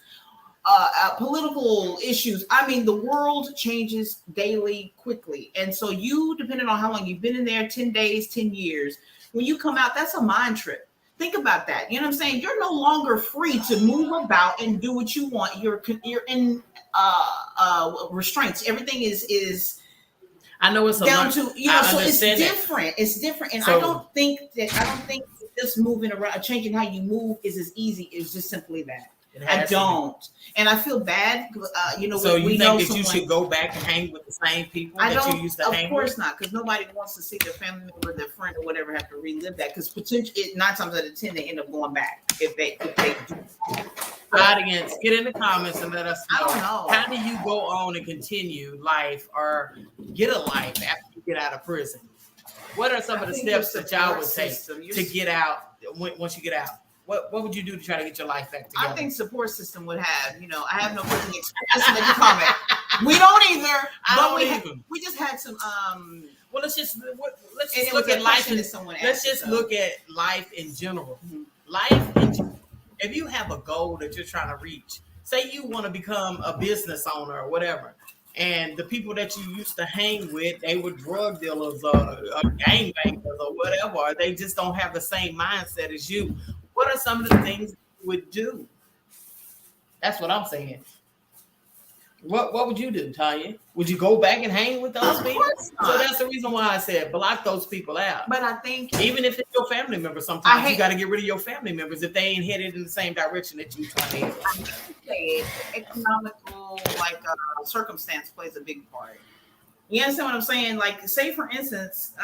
political issues. I mean, the world changes daily, quickly. And so you, depending on how long you've been in there, 10 days, 10 years, when you come out, that's a mind trip. Think about that. You know what I'm saying? You're no longer free to move about and do what you want. You're in restraints. Everything is I know it's down to, so it's different. It's different. And I don't think just moving around, changing how you move is as easy as just simply that. I don't. And I feel bad. So you think that you should go back and hang with the same people that you used to hang with? Of course not, because nobody wants to see their family member, their friend, or whatever have to relive that. Because potentially, 9 times out of 10, they end up going back if they do. Audience, get in the comments and let us know. I don't know. How do you go on and continue life or get a life after you get out of prison? What are some of the steps that y'all would take to get out once you get out? What would you do to try to get your life back together? I think support system would have, I have no prison experience. Make a comment. We don't either. We just had some. Well, let's just look at life. Let's just look at life in general. Mm-hmm. Life in general. If you have a goal that you're trying to reach, say you want to become a business owner or whatever, and the people that you used to hang with, they were drug dealers or gangbangers or whatever, or they just don't have the same mindset as you. What are some of the things you would do? That's what I'm saying. What would you do, Tanya? Would you go back and hang with those people? So that's the reason why I said block those people out. But I think even if it's your family member, sometimes you got to get rid of your family members if they ain't headed in the same direction that you trying to head. Economical circumstance plays a big part. You understand what I'm saying? Like, say for instance,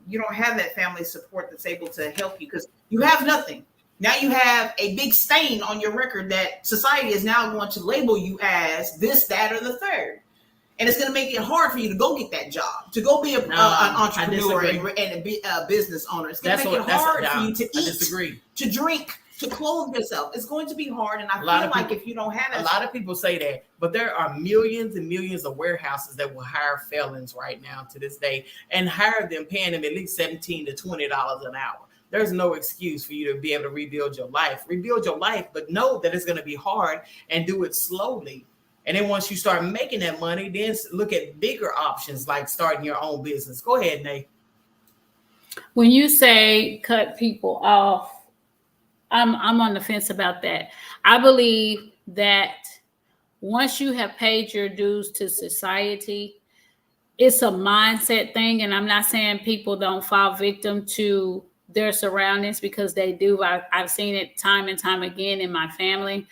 you don't have that family support that's able to help you because you have nothing. Now you have a big stain on your record that society is now going to label you as this, that, or the third. And it's going to make it hard for you to go get that job, to go be an entrepreneur and be a business owner. It's going to make it hard for you to eat, to drink, to clothe yourself. It's going to be hard. And I feel like if you don't have it. A lot of people say that, but there are millions and millions of warehouses that will hire felons right now to this day and hire them, paying them at least $17 to $20 an hour. There's no excuse for you to be able to rebuild your life. Rebuild your life, but know that it's going to be hard and do it slowly. And then once you start making that money, then look at bigger options like starting your own business. Go ahead, Nate. When you say cut people off, I'm on the fence about that. I believe that once you have paid your dues to society, it's a mindset thing. And I'm not saying people don't fall victim to their surroundings, because they do. I've seen it time and time again in my family,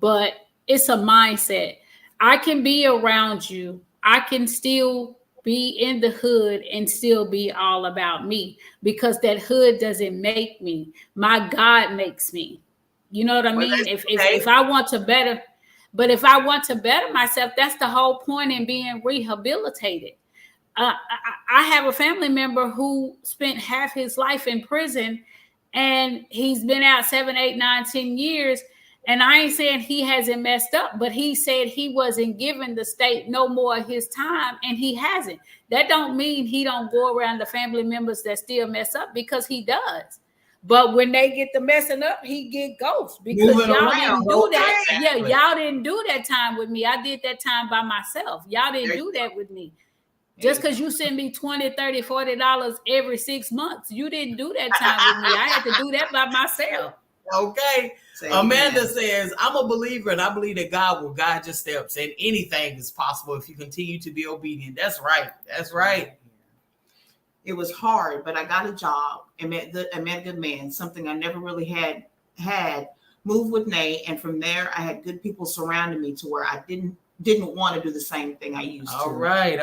but it's a mindset. I can be around you. I can still be in the hood and still be all about me, because that hood doesn't make me. My God makes me. You know what I mean? If I want to better, but if I want to better myself, that's the whole point in being rehabilitated. I have a family member who spent half his life in prison, and he's been out 7, 8, 9, 10 years. And I ain't saying he hasn't messed up, but he said he wasn't giving the state no more of his time, and he hasn't. That don't mean he don't go around the family members that still mess up, because he does. But when they get the messing up, he get ghosts, because y'all didn't do that. Yeah, y'all didn't do that time with me. I did that time by myself. Y'all didn't do that with me. Just because you send me $20, $30, $40 every 6 months, you didn't do that time with me. I had to do that by myself. Okay. Amanda says, I'm a believer and I believe that God will guide your steps and anything is possible if you continue to be obedient. That's right. That's right. It was hard, but I got a job and met a good man, something I never really had. Moved with Nate, and from there I had good people surrounding me to where I didn't want to do the same thing I used to. All right,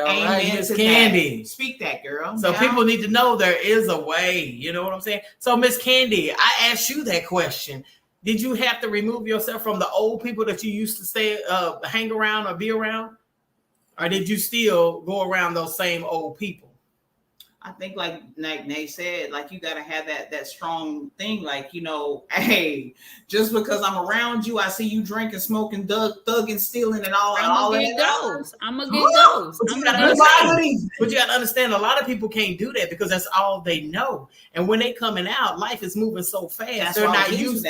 Miss Candy. Speak that, girl. So people need to know there is a way. You know what I'm saying? So Miss Candy, I asked you that question. Did you have to remove yourself from the old people that you used to hang around or be around? Or did you still go around those same old people? I think like Nate said, like you gotta have that strong thing, like, you know, hey, just because I'm around you, I see you drinking, smoking, thugging, stealing, and all. I'm gonna get those. But you gotta understand, a lot of people can't do that because that's all they know. And when they coming out, life is moving so fast. They're not used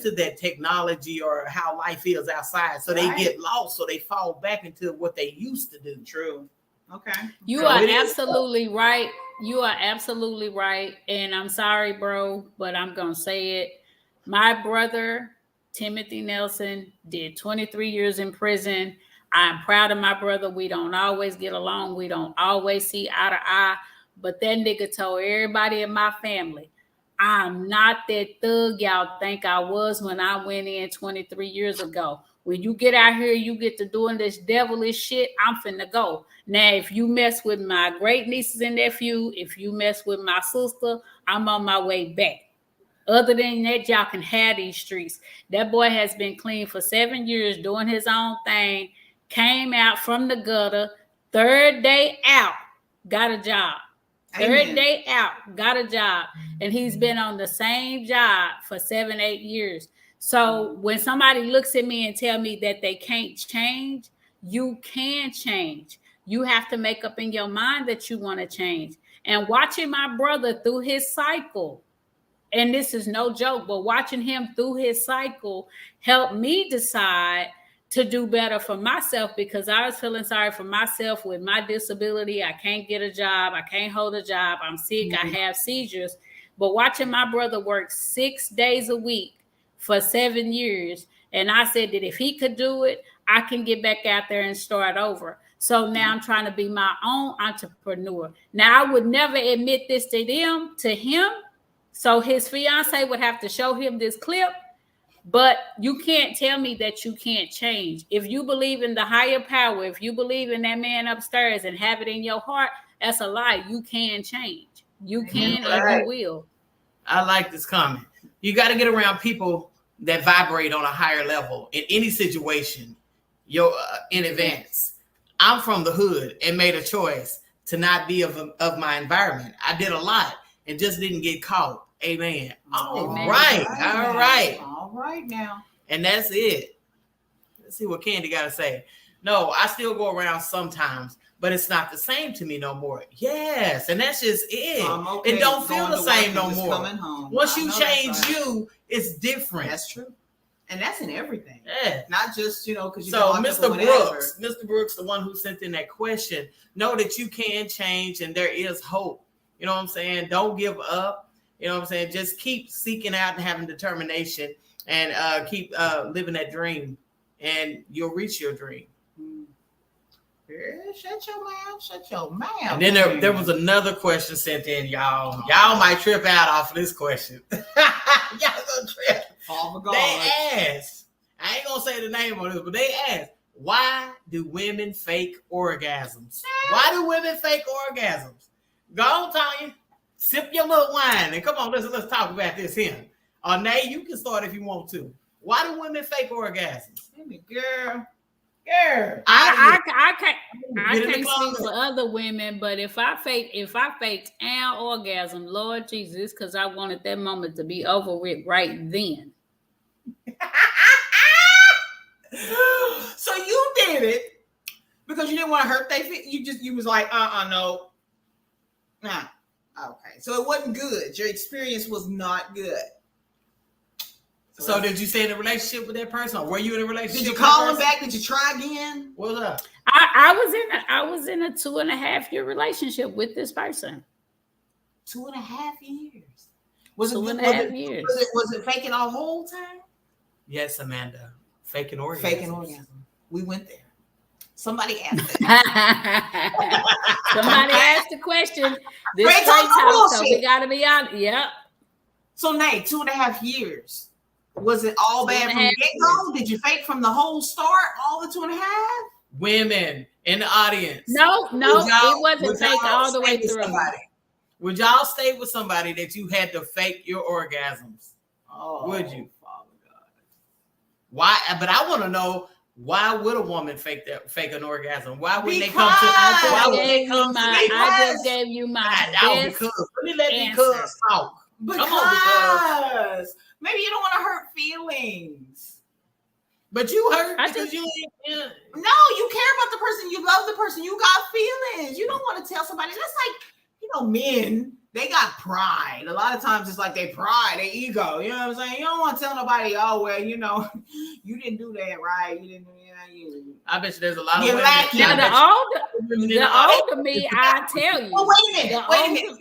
to that technology or how life is outside. So they get lost. So they fall back into what they used to do. True. Okay. You are absolutely right. You are absolutely right. And I'm sorry, bro, but I'm going to say it. My brother, Timothy Nelson, did 23 years in prison. I'm proud of my brother. We don't always get along. We don't always see eye to eye. But that nigga told everybody in my family, I'm not that thug y'all think I was when I went in 23 years ago. When you get out here, you get to doing this devilish shit, I'm finna go. Now, if you mess with my great nieces and nephew, if you mess with my sister, I'm on my way back. Other than that, y'all can have these streets. That boy has been clean for 7 years, doing his own thing, came out from the gutter, third day out, got a job. Third day out, got a job. And he's been on the same job for 7-8 years. So when somebody looks at me and tell me that they can't change, you can change. You have to make up in your mind that you want to change. And watching my brother through his cycle, and this is no joke, but watching him through his cycle helped me decide to do better for myself, because I was feeling sorry for myself with my disability. I can't get a job. I can't hold a job. I'm sick. I have seizures. But watching my brother work 6 days a week for 7 years. And I said that if he could do it, I can get back out there and start over. So now I'm trying to be my own entrepreneur. Now, I would never admit this to him. So his fiance would have to show him this clip. But you can't tell me that you can't change. If you believe in the higher power, if you believe in that man upstairs and have it in your heart, that's a lie. You can change. You can and you will. I like this comment. You got to get around people that vibrate on a higher level in any situation. In advance, I'm from the hood and made a choice to not be of my environment. I did a lot and just didn't get caught. Amen. All right now. And that's it. Let's see what Candy got to say. No, I still go around sometimes, but it's not the same to me no more. Yes, and that's just it. It don't feel the same no more. Once you change you, it's different. That's true. And that's in everything. Yeah. Not just, because you So Mr. Brooks, the one who sent in that question, know that you can change and there is hope. You know what I'm saying? Don't give up. You know what I'm saying? Just keep seeking out and having determination and keep living that dream, and you'll reach your dream. Shut your mouth. And then there was another question sent in, y'all. Y'all might trip out off of this question. Y'all gonna trip. They asked, I ain't gonna say the name of this, but they asked, why do women fake orgasms? Why do women fake orgasms? Go on, Tanya. Sip your little wine and come on, let's talk about this here. Or Nay, you can start if you want to. Why do women fake orgasms? Girl. I can't speak for other women, but if I faked an orgasm, Lord Jesus, because I wanted that moment to be over with right then. So you did it because you didn't want to hurt their feelings. You was like, no. Nah. Okay. So it wasn't good. Your experience was not good. So did you stay in a relationship with that person, or were you in a relationship? Did you call him back? Did you try again? What's up? I was in a 2.5 year relationship with this person. 2.5 years. Was it 2.5 years. Was it faking our whole time? Yes, Amanda. Faking orgasm. Faking orgasm. We went there. Somebody asked it. Somebody asked the question. This Straight straight talk talk, so bullshit. we gotta be honest. Yep. So, Nate, 2.5 years. Was it all bad from 2.5 the get-go? Did you fake from the whole start, all the 2.5? Women in the audience. No, Would y'all- it wasn't would fake y'all all the way stay with through. somebody? Would y'all stay with somebody that you had to fake your orgasms? Oh, Would you? Father God. Why? But I want to know, why would a woman fake an orgasm? Why would they come to? Why would they come to? I just gave you my best because let me let these answer. cubs talk. Because Come on, because maybe you don't want to hurt feelings. but you hurt I because just- you ain't. Yeah. No, you care about the person. You love the person. You got feelings. You don't want to tell somebody. That's like, men, they got pride. A lot of times it's like they pride, their ego. You know what I'm saying? You don't want to tell nobody, oh, well, you didn't do that right. You didn't, I bet you there's a lot of You're women. lacking. Now the older me, I tell you. Well, wait a minute. older-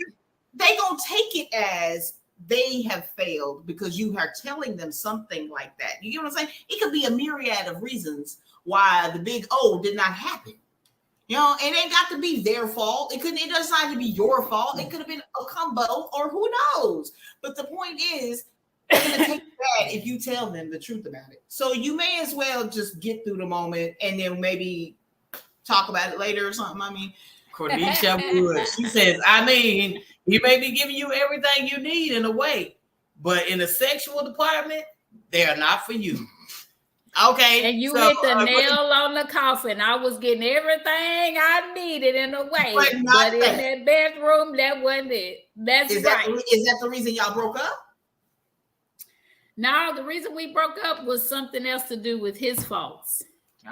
They gonna take it as they have failed because you are telling them something like that. You get what I'm saying? It could be a myriad of reasons why the big O did not happen. It ain't got to be their fault. It doesn't have to be your fault. It could have been a combo, or who knows. But the point is, they're gonna take that if you tell them the truth about it. So you may as well just get through the moment and then maybe talk about it later or something. I mean, Cornisha Wood. She says, he may be giving you everything you need in a way, but in the sexual department, they are not for you. Okay. And you so, hit the nail on the coffin. I was getting everything I needed in a way, But not but in that bedroom, that wasn't it. That's is right. that the reason y'all broke up? No, the reason we broke up was something else to do with his faults.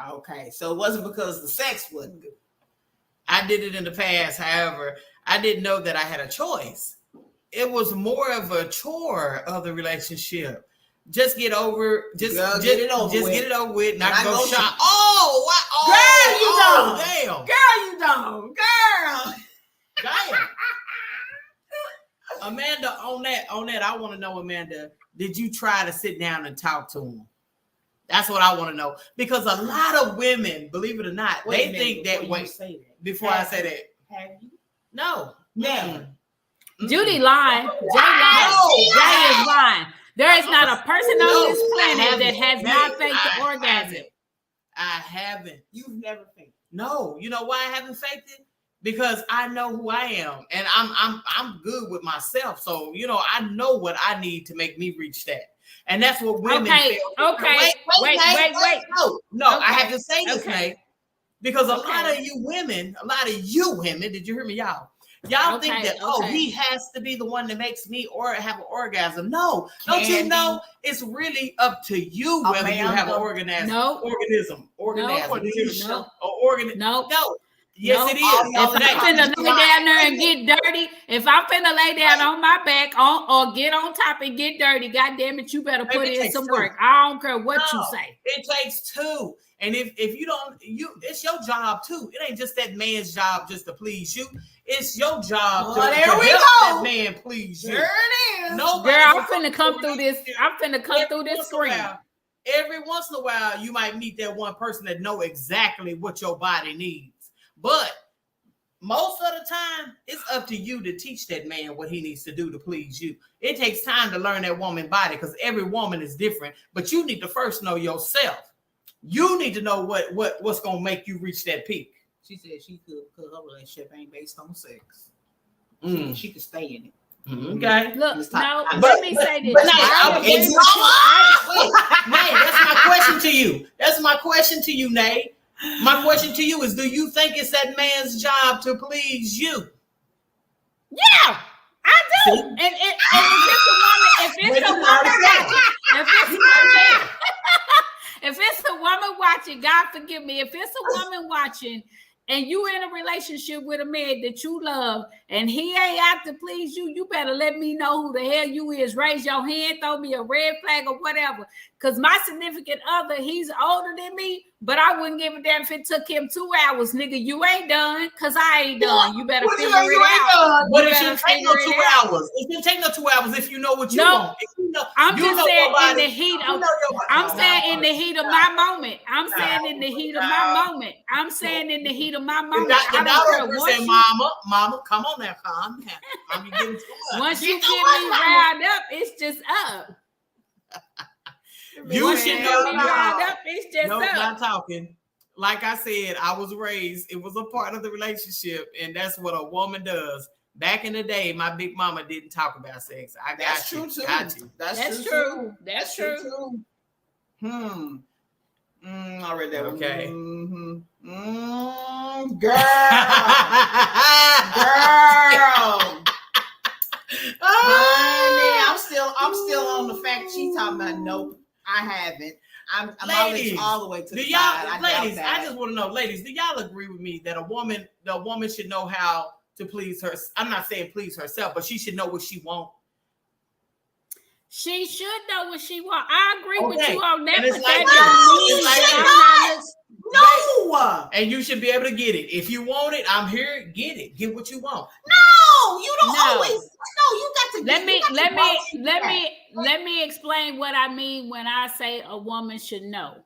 Okay, so it wasn't because the sex wasn't good. I did it in the past. However, I didn't know that I had a choice. It was more of a chore of the relationship. Just get over. Just get it over with. Not go shop. Oh, what? Oh, girl, you damn. don't. Girl, you don't. Girl. Damn. Amanda, on that, I want to know, Amanda, did you try to sit down and talk to him? That's what I want to know. Because a lot of women, believe it or not, they think that way. Before I say that. Have you? No. Never. Judy lied. Jay lied. Jay is lying. There is not a person on this planet that has not faked the orgasm. I haven't. You've never faked. No. You know why I haven't faked it? Because I know who I am, and I'm good with myself. So I know what I need to make me reach that, and that's what women. Okay. Feel. Okay. Wait. No. Okay. I have to say this, Okay. Nate, because a lot of you women, did you hear me, y'all? Y'all think that he has to be the one that makes me or have an orgasm. No, don't you know it's really up to you whether you have an organism. No. Organism. No. No. Yes, it is. If I'm finna lay down there and get dirty, if I'm finna lay down on my back or get on top and get dirty, God damn it, you better put in some work. I don't care what you say. It takes two. And if you don't, it's your job too. It ain't just that man's job just to please you. It's your job to help that man please you. There it is. No, girl, I'm finna come through this. I'm finna come through this screen. Every once in a while, you might meet that one person that know exactly what your body needs. But most of the time, it's up to you to teach that man what he needs to do to please you. It takes time to learn that woman's body because every woman is different. But you need to first know yourself. You need to know what's gonna make you reach that peak. She said she could because her relationship ain't based on sex. Mm. She could stay in it. Okay. Look, no, But let me say this. But Nate, that's my question to you. That's my question to you, Nate. My question to you is: do you think it's that man's job to please you? Yeah, I do. And if it's a woman watching, God forgive me, if it's a woman watching and you in a relationship with a man that you love and he ain't out to please you, you better let me know who the hell you is. Raise your hand, throw me a red flag or whatever. Because my significant other, he's older than me, but I wouldn't give a damn if it took him 2 hours. Nigga, you ain't done because I ain't done. You better figure it out. But it shouldn't take no 2 hours. It shouldn't take no 2 hours if you know what you want. If you know, I'm you just know saying nobody, in the heat of, I'm saying in the heat of my moment. I'm saying in the heat of my moment. I'm saying in the heat of my moment. I don't care what you, mama, come on now, calm down. I'm getting once you get me riled up, it's just up. You should know me riled up, it's just up. Not talking. Like I said, I was raised, it was a part of the relationship, and that's what a woman does. Back in the day, my big mama didn't talk about sex. That's true too. That's true. That's true. I read that. Okay. Girl. Honey, I'm still on the fact she's talking about. Nope, I haven't. I'm ladies, all the way to the side. Ladies, I just want to know, ladies, do y'all agree with me that the woman should know how to please her? I'm not saying please herself, but she should know what she wants. She should know what she wants. I agree with you on that, but no. And you should be able to get it. If you want it, I'm here. Get it. Get what you want. No, you don't always. No, you got to. Let me explain what I mean when I say a woman should know.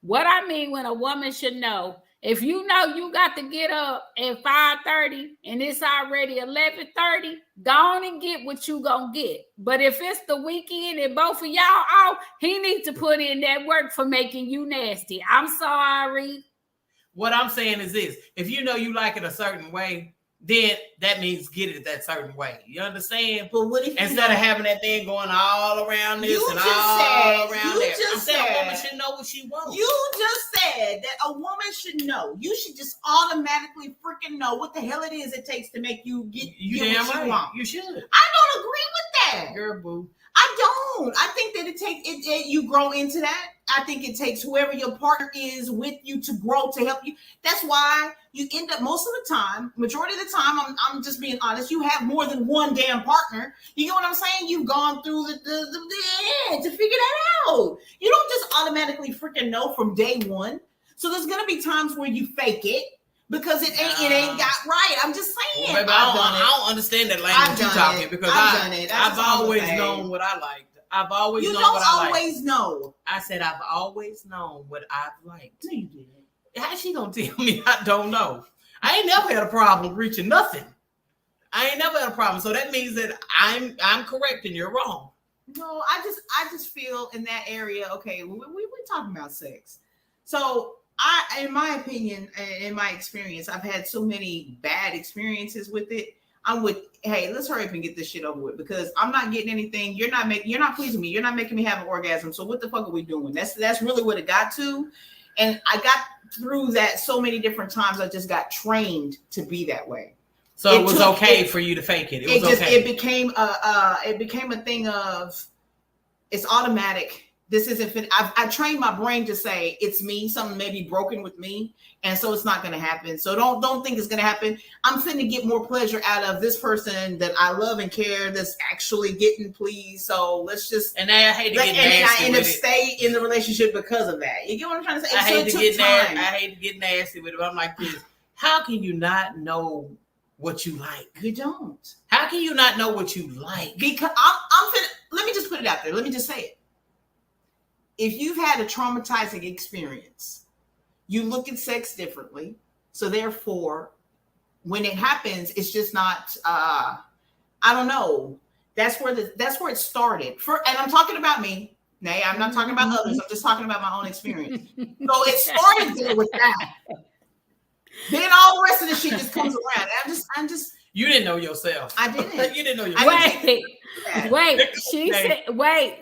What I mean when a woman should know, if you know you got to get up at 5:30 and it's already 11:30, go on and get what you gonna get. But if it's the weekend and both of y'all out, he needs to put in that work for making you nasty. I'm sorry. What I'm saying is this: if you know you like it a certain way, then that means get it that certain way. You understand? But what if instead of having that thing going all around this and all around there? I'm saying a woman should know what she wants. You just said that a woman should know. You should just automatically freaking know what the hell it is it takes to make you get what you want. You should. I don't agree with that. Girl, boo. I don't. I think that it takes you grow into that. I think it takes whoever your partner is with you to grow to help you. That's why you end up most of the time, majority of the time, I'm just being honest, you have more than one damn partner. You get what I'm saying? You've gone through the end to figure that out. You don't just automatically freaking know from day one. So there's gonna be times where you fake it. Because it ain't got right. I'm just saying. Well, baby, I don't understand that language you're talking because I've always known what I liked. I've always known what I liked. You don't always know. I said I've always known what I've liked. No, you didn't. How she gonna tell me I don't know? I ain't never had a problem reaching nothing. I ain't never had a problem. So that means that I'm correct and you're wrong. No, I just feel in that area. Okay, we're talking about sex, so. In my opinion, in my experience, I've had so many bad experiences with it. Hey, let's hurry up and get this shit over with because I'm not getting anything. You're not pleasing me. You're not making me have an orgasm. So what the fuck are we doing? That's really what it got to. And I got through that so many different times. I just got trained to be that way. So it was okay for you to fake it. It became a thing of it's automatic. This isn't fit. I trained my brain to say it's me. Something may be broken with me, and so it's not going to happen. So don't think it's going to happen. I'm finna get more pleasure out of this person that I love and care. That's actually getting pleased. So let's just. And I hate to get nasty. I end up stay in the relationship because of that. You get what I'm trying to say? I hate to get nasty with it. But I'm like this. How can you not know what you like? You don't. How can you not know what you like? Because I'm finna. Let me just put it out there. Let me just say it. If you've had a traumatizing experience, you look at sex differently. So therefore, when it happens, it's just not, I don't know. That's where it started. And I'm talking about me. Nay, I'm not talking about others. I'm just talking about my own experience. So it started there with that. Then all the rest of the shit just comes around. I'm just. You didn't know yourself. I didn't. You didn't know yourself.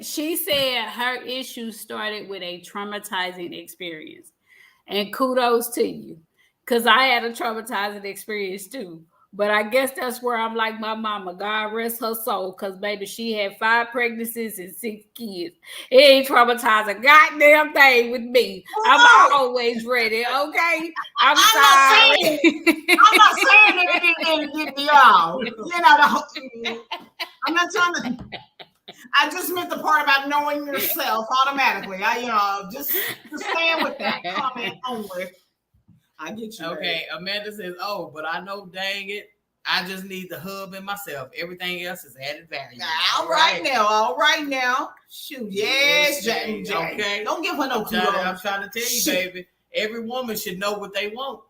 She said her issues started with a traumatizing experience. And kudos to you. Because I had a traumatizing experience too. But I guess that's where I'm like my mama. God rest her soul. Because, baby, she had 5 pregnancies and 6 kids. It ain't traumatized a goddamn thing with me. I'm always ready, okay? I'm sorry. I'm not saying that it didn't get me all. You know, I'm not trying to. I just meant the part about knowing yourself automatically. Just stand with that comment only. I get you. Okay, Amanda says, "Oh, but I know, dang it, I just need the hub in myself. Everything else is added value." All right now. Shoot, yes, Jay. Okay, don't give her no kudos. I'm trying to tell you, baby. Every woman should know what they want.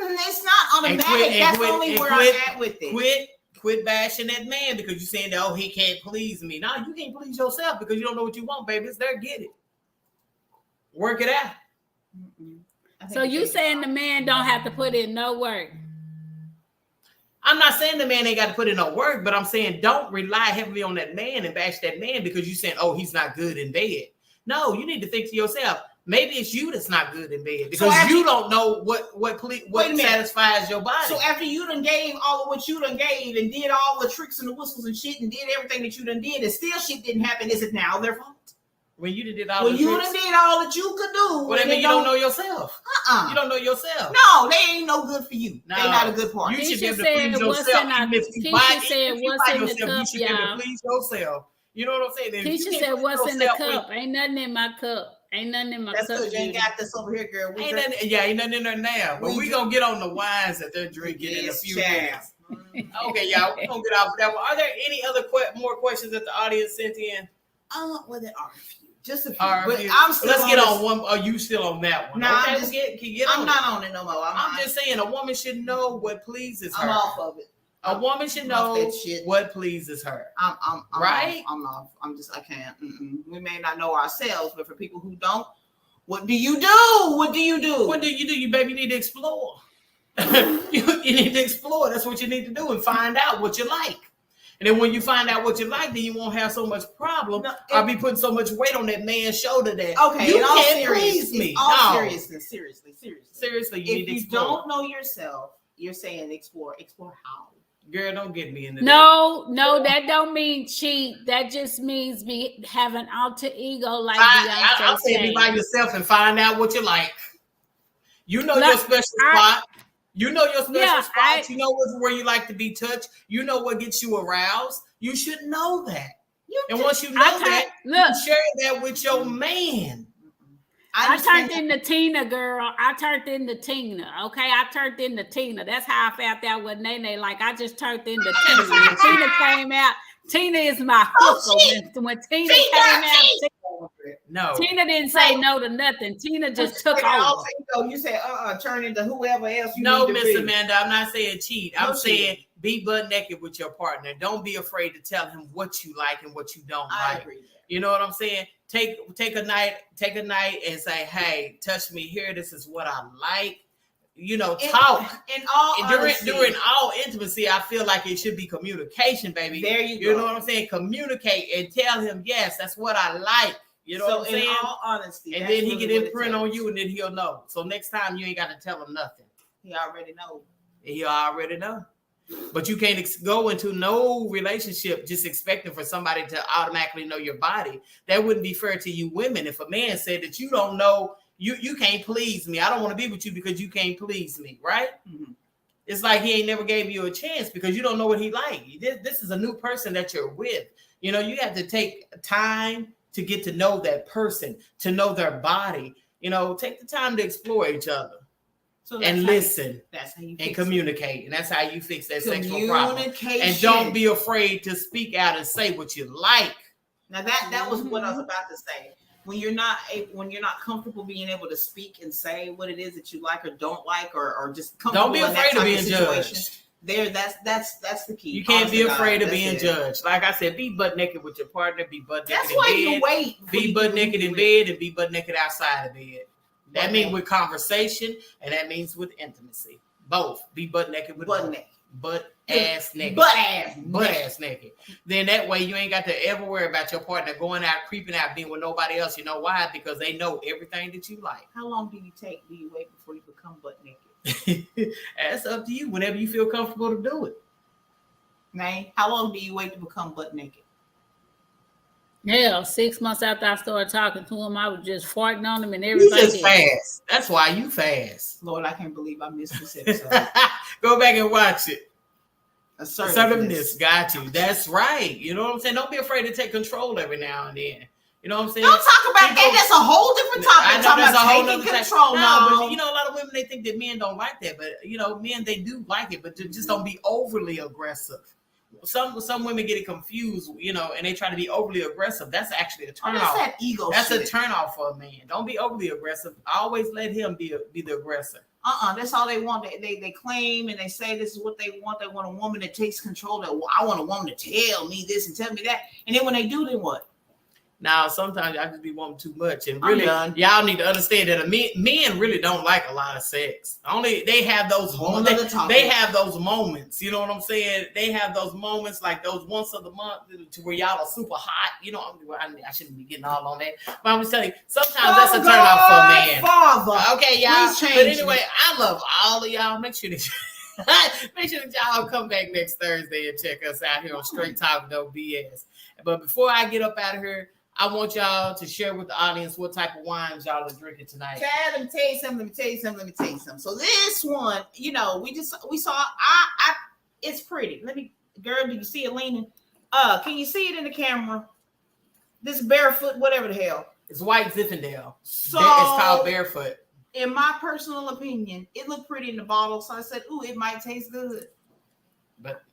It's not automatic. That's only where I'm at with it. Quit bashing that man because you're saying that, oh, he can't please me. No, you can't please yourself because you don't know what you want, baby. It's there, get it. Work it out. So you saying the man don't have to put in no work? I'm not saying the man ain't got to put in no work, but I'm saying don't rely heavily on that man and bash that man because you're saying, oh, he's not good in bed. No, you need to think to yourself, maybe it's you that's not good in bed because you don't know what satisfies your body. So after you done gave all of what you done gave and did all the tricks and the whistles and shit and did everything that you done did and still shit didn't happen, is it now their fault? When you did all when you done did all that you could do. Well, that means you don't know yourself. You don't know yourself. No, they ain't no good for you. No. They not a good partner. You should be able to please yourself. Keisha said, what's in the cup, you should be able to please yourself. You know what I'm saying? Keisha said, what's in the cup? Ain't nothing in my cup. Ain't nothing in my cup. That's because you ain't got this over here, girl. Ain't nothing in there now. But we going to get on the wines that they're drinking in a few minutes. Okay, y'all. We're going to get off of that one. Are there any other more questions that the audience sent in? Well, there are a few. Just a few. But I'm still let's get on one. Are you still on that one? No, okay, I'm not on it no more. I'm just saying a woman should know what pleases her. I'm off of it. A woman should know what pleases her. I'm right? I'm off. I can't. We may not know ourselves, but for people who don't, what do you do? What do you do? What do you do? You baby need to explore. you need to explore. That's what you need to do and find out what you like. And then when you find out what you like, then you won't have so much problem. I'll be putting so much weight on that man's shoulder that you can't please me. Seriously. Seriously, if you don't know yourself, you're saying explore. Explore how? Girl, don't get me in the No, that don't mean cheat. That just means have an alter ego like Beyonce I'll say be by yourself and find out what you like. You know your special spot. You know your special spot. You know where you like to be touched. You know what gets you aroused. You should know that. Once you know that, you share that with your man. I turned into Tina, girl. I turned into Tina. Okay, I turned into Tina. That's how I found out with Nene. Like I just turned into Tina. When Tina came out, Tina is my hooker. When Tina came out, Tina didn't say no to nothing. Tina just took over. You said, turn into whoever else you need to Miss be. Amanda, I'm not saying cheat. I'm saying be butt naked with your partner. Don't be afraid to tell him what you like and what you don't like. I agree. You know what I'm saying? Take a night and say, hey, touch me here. This is what I like. You know, talk. During all intimacy, I feel like it should be communication, baby. There you go. You know what I'm saying? Communicate and tell him, yes, that's what I like. You know what I'm saying? In all honesty. And then he can imprint on you and then he'll know. So next time you ain't got to tell him nothing. He already know. He already know. But you can't go into no relationship just expecting for somebody to automatically know your body. That wouldn't be fair to you women. If a man said that you don't know, you can't please me. I don't want to be with you because you can't please me, right? Mm-hmm. It's like he ain't never gave you a chance because you don't know what he like. This is a new person that you're with. You know, you have to take time to get to know that person, to know their body. You know, take the time to explore each other. And listen and communicate. And that's how you fix that sexual problem. And don't be afraid to speak out and say what you like. Now that was what I was about to say. When you're not comfortable being able to speak and say what it is that you like or don't like or just comfortable. Don't be afraid of being judged. That's the key. You can't be afraid of being judged. Like I said, be butt naked with your partner, be butt naked in bed. You wait. Be butt naked in bed and be butt naked outside of bed. That means with conversation, and that means with intimacy. Both. Be butt naked with butt ass naked. Butt ass naked. Then that way you ain't got to ever worry about your partner going out, creeping out, being with nobody else. You know why? Because they know everything that you like. How long do you wait before you become butt naked? That's up to you. Whenever you feel comfortable to do it. Nay, how long do you wait to become butt naked? Hell, 6 months after I started talking to him, I was just farting on him and You everything. just fast. That's why you fast. Lord, I can't believe I missed this episode. Go back and watch it. Assertiveness. Got you. That's right. You know what I'm saying? Don't be afraid to take control every now and then. You know what I'm saying? Don't talk about that. That's a whole different topic. I know that's a whole other control. No, but you know, a lot of women, they think that men don't like that. But you know, men, they do like it, but just don't be overly aggressive. Some women get it confused, you know, and they try to be overly aggressive. That's actually a turn off. That ego. That's shit. a turn off for a man. Don't be overly aggressive. Always let him be the aggressor. That's all they want. They claim and they say this is what they want. They want a woman that takes control. That I want a woman to tell me this and tell me that. And then when they do, then what? Now, sometimes I just be wanting too much, and really, y'all need to understand that men really don't like a lot of sex. Only they have those they have those moments. You know what I'm saying? They have those moments like those once of the month to where y'all are super hot. You know, I shouldn't be getting all on that, but I'm just telling you, sometimes that's a turn off for a man. Father, okay, y'all. But anyway, I love all of y'all. Make sure that y'all come back next Thursday and check us out here on Straight Talk No BS. But before I get up out of here, I want y'all to share with the audience what type of wines y'all are drinking tonight. Chad, let me tell you something. So this one, you know, we saw. It's pretty. Girl, do you see it leaning? Can you see it in the camera? This Barefoot, whatever the hell. It's White Zinfandel. So it's called Barefoot. In my personal opinion, it looked pretty in the bottle, so I said, "Ooh, it might taste good." But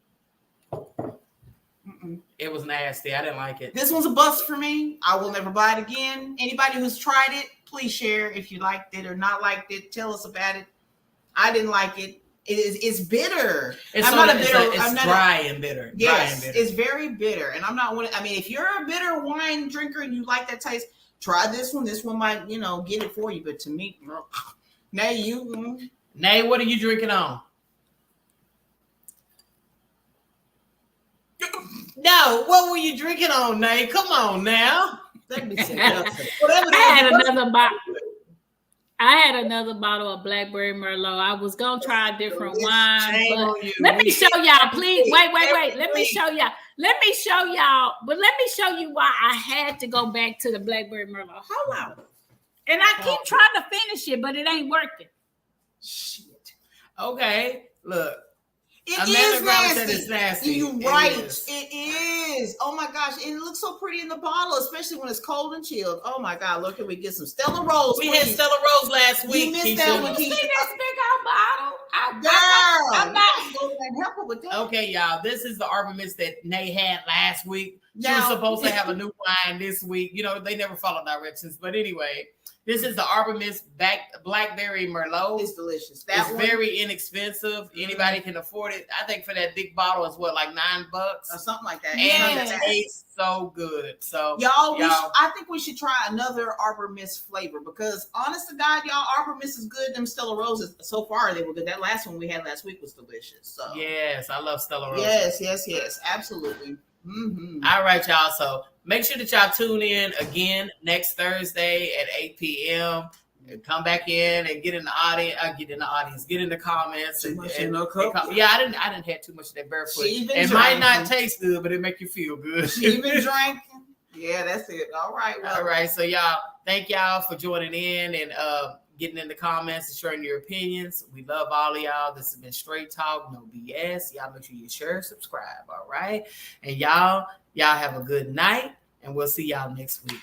it was nasty. I didn't like it. This one's a bust for me. I will never buy it again. Anybody who's tried it, please share if you liked it or not liked it. Tell us about it. I didn't like it. It's bitter. It's dry and bitter. Yes, it's very bitter. And I'm not one. I mean, if you're a bitter wine drinker and you like that taste, try this one. This one might, get it for you. But to me, Nay, what are you drinking on? No, what were you drinking on, Nay? Come on now. Let me see. I had another bottle of Blackberry Merlot. I was gonna try a different wine, but let me show y'all. Please, wait. Let me show y'all. But let me show you why I had to go back to the Blackberry Merlot. Hold on. And I keep trying to finish it, but it ain't working. Shit. Okay, look. It is nasty. You're right. It is. Oh my gosh. It looks so pretty in the bottle, especially when it's cold and chilled. Oh my God. Look, can we get some Stella Rose? We had Stella Rose last week. You missed that one, Keisha. See this big old bottle? I'm not going to help her with that. Okay, y'all. This is the Arbor Mist that Nay had last week. She was supposed to have a new wine this week. They never follow directions. But anyway, this is the Arbor Mist Blackberry Merlot. It's delicious. It's very inexpensive. Anybody can afford it. I think for that big bottle is what, like $9 or something like that. And it tastes so good. So y'all, I think we should try another Arbor Mist flavor because honest to God, y'all, Arbor Mist is good. Them Stella Roses, so far they were good. That last one we had last week was delicious. So yes, I love Stella Roses. Yes, absolutely. Mm-hmm. All right, y'all. So make sure that y'all tune in again next Thursday at 8 p.m. And come back in and get in the audience. Get in the comments. I didn't have too much of that Barefoot. It might not taste good, but it make you feel good. She even drinking. Yeah, that's it. All right. All right. So y'all, thank y'all for joining in and getting in the comments and sharing your opinions. We love all of y'all. This has been Straight Talk, No BS. Y'all make sure you share, subscribe. All right. And y'all have a good night, and we'll see y'all next week.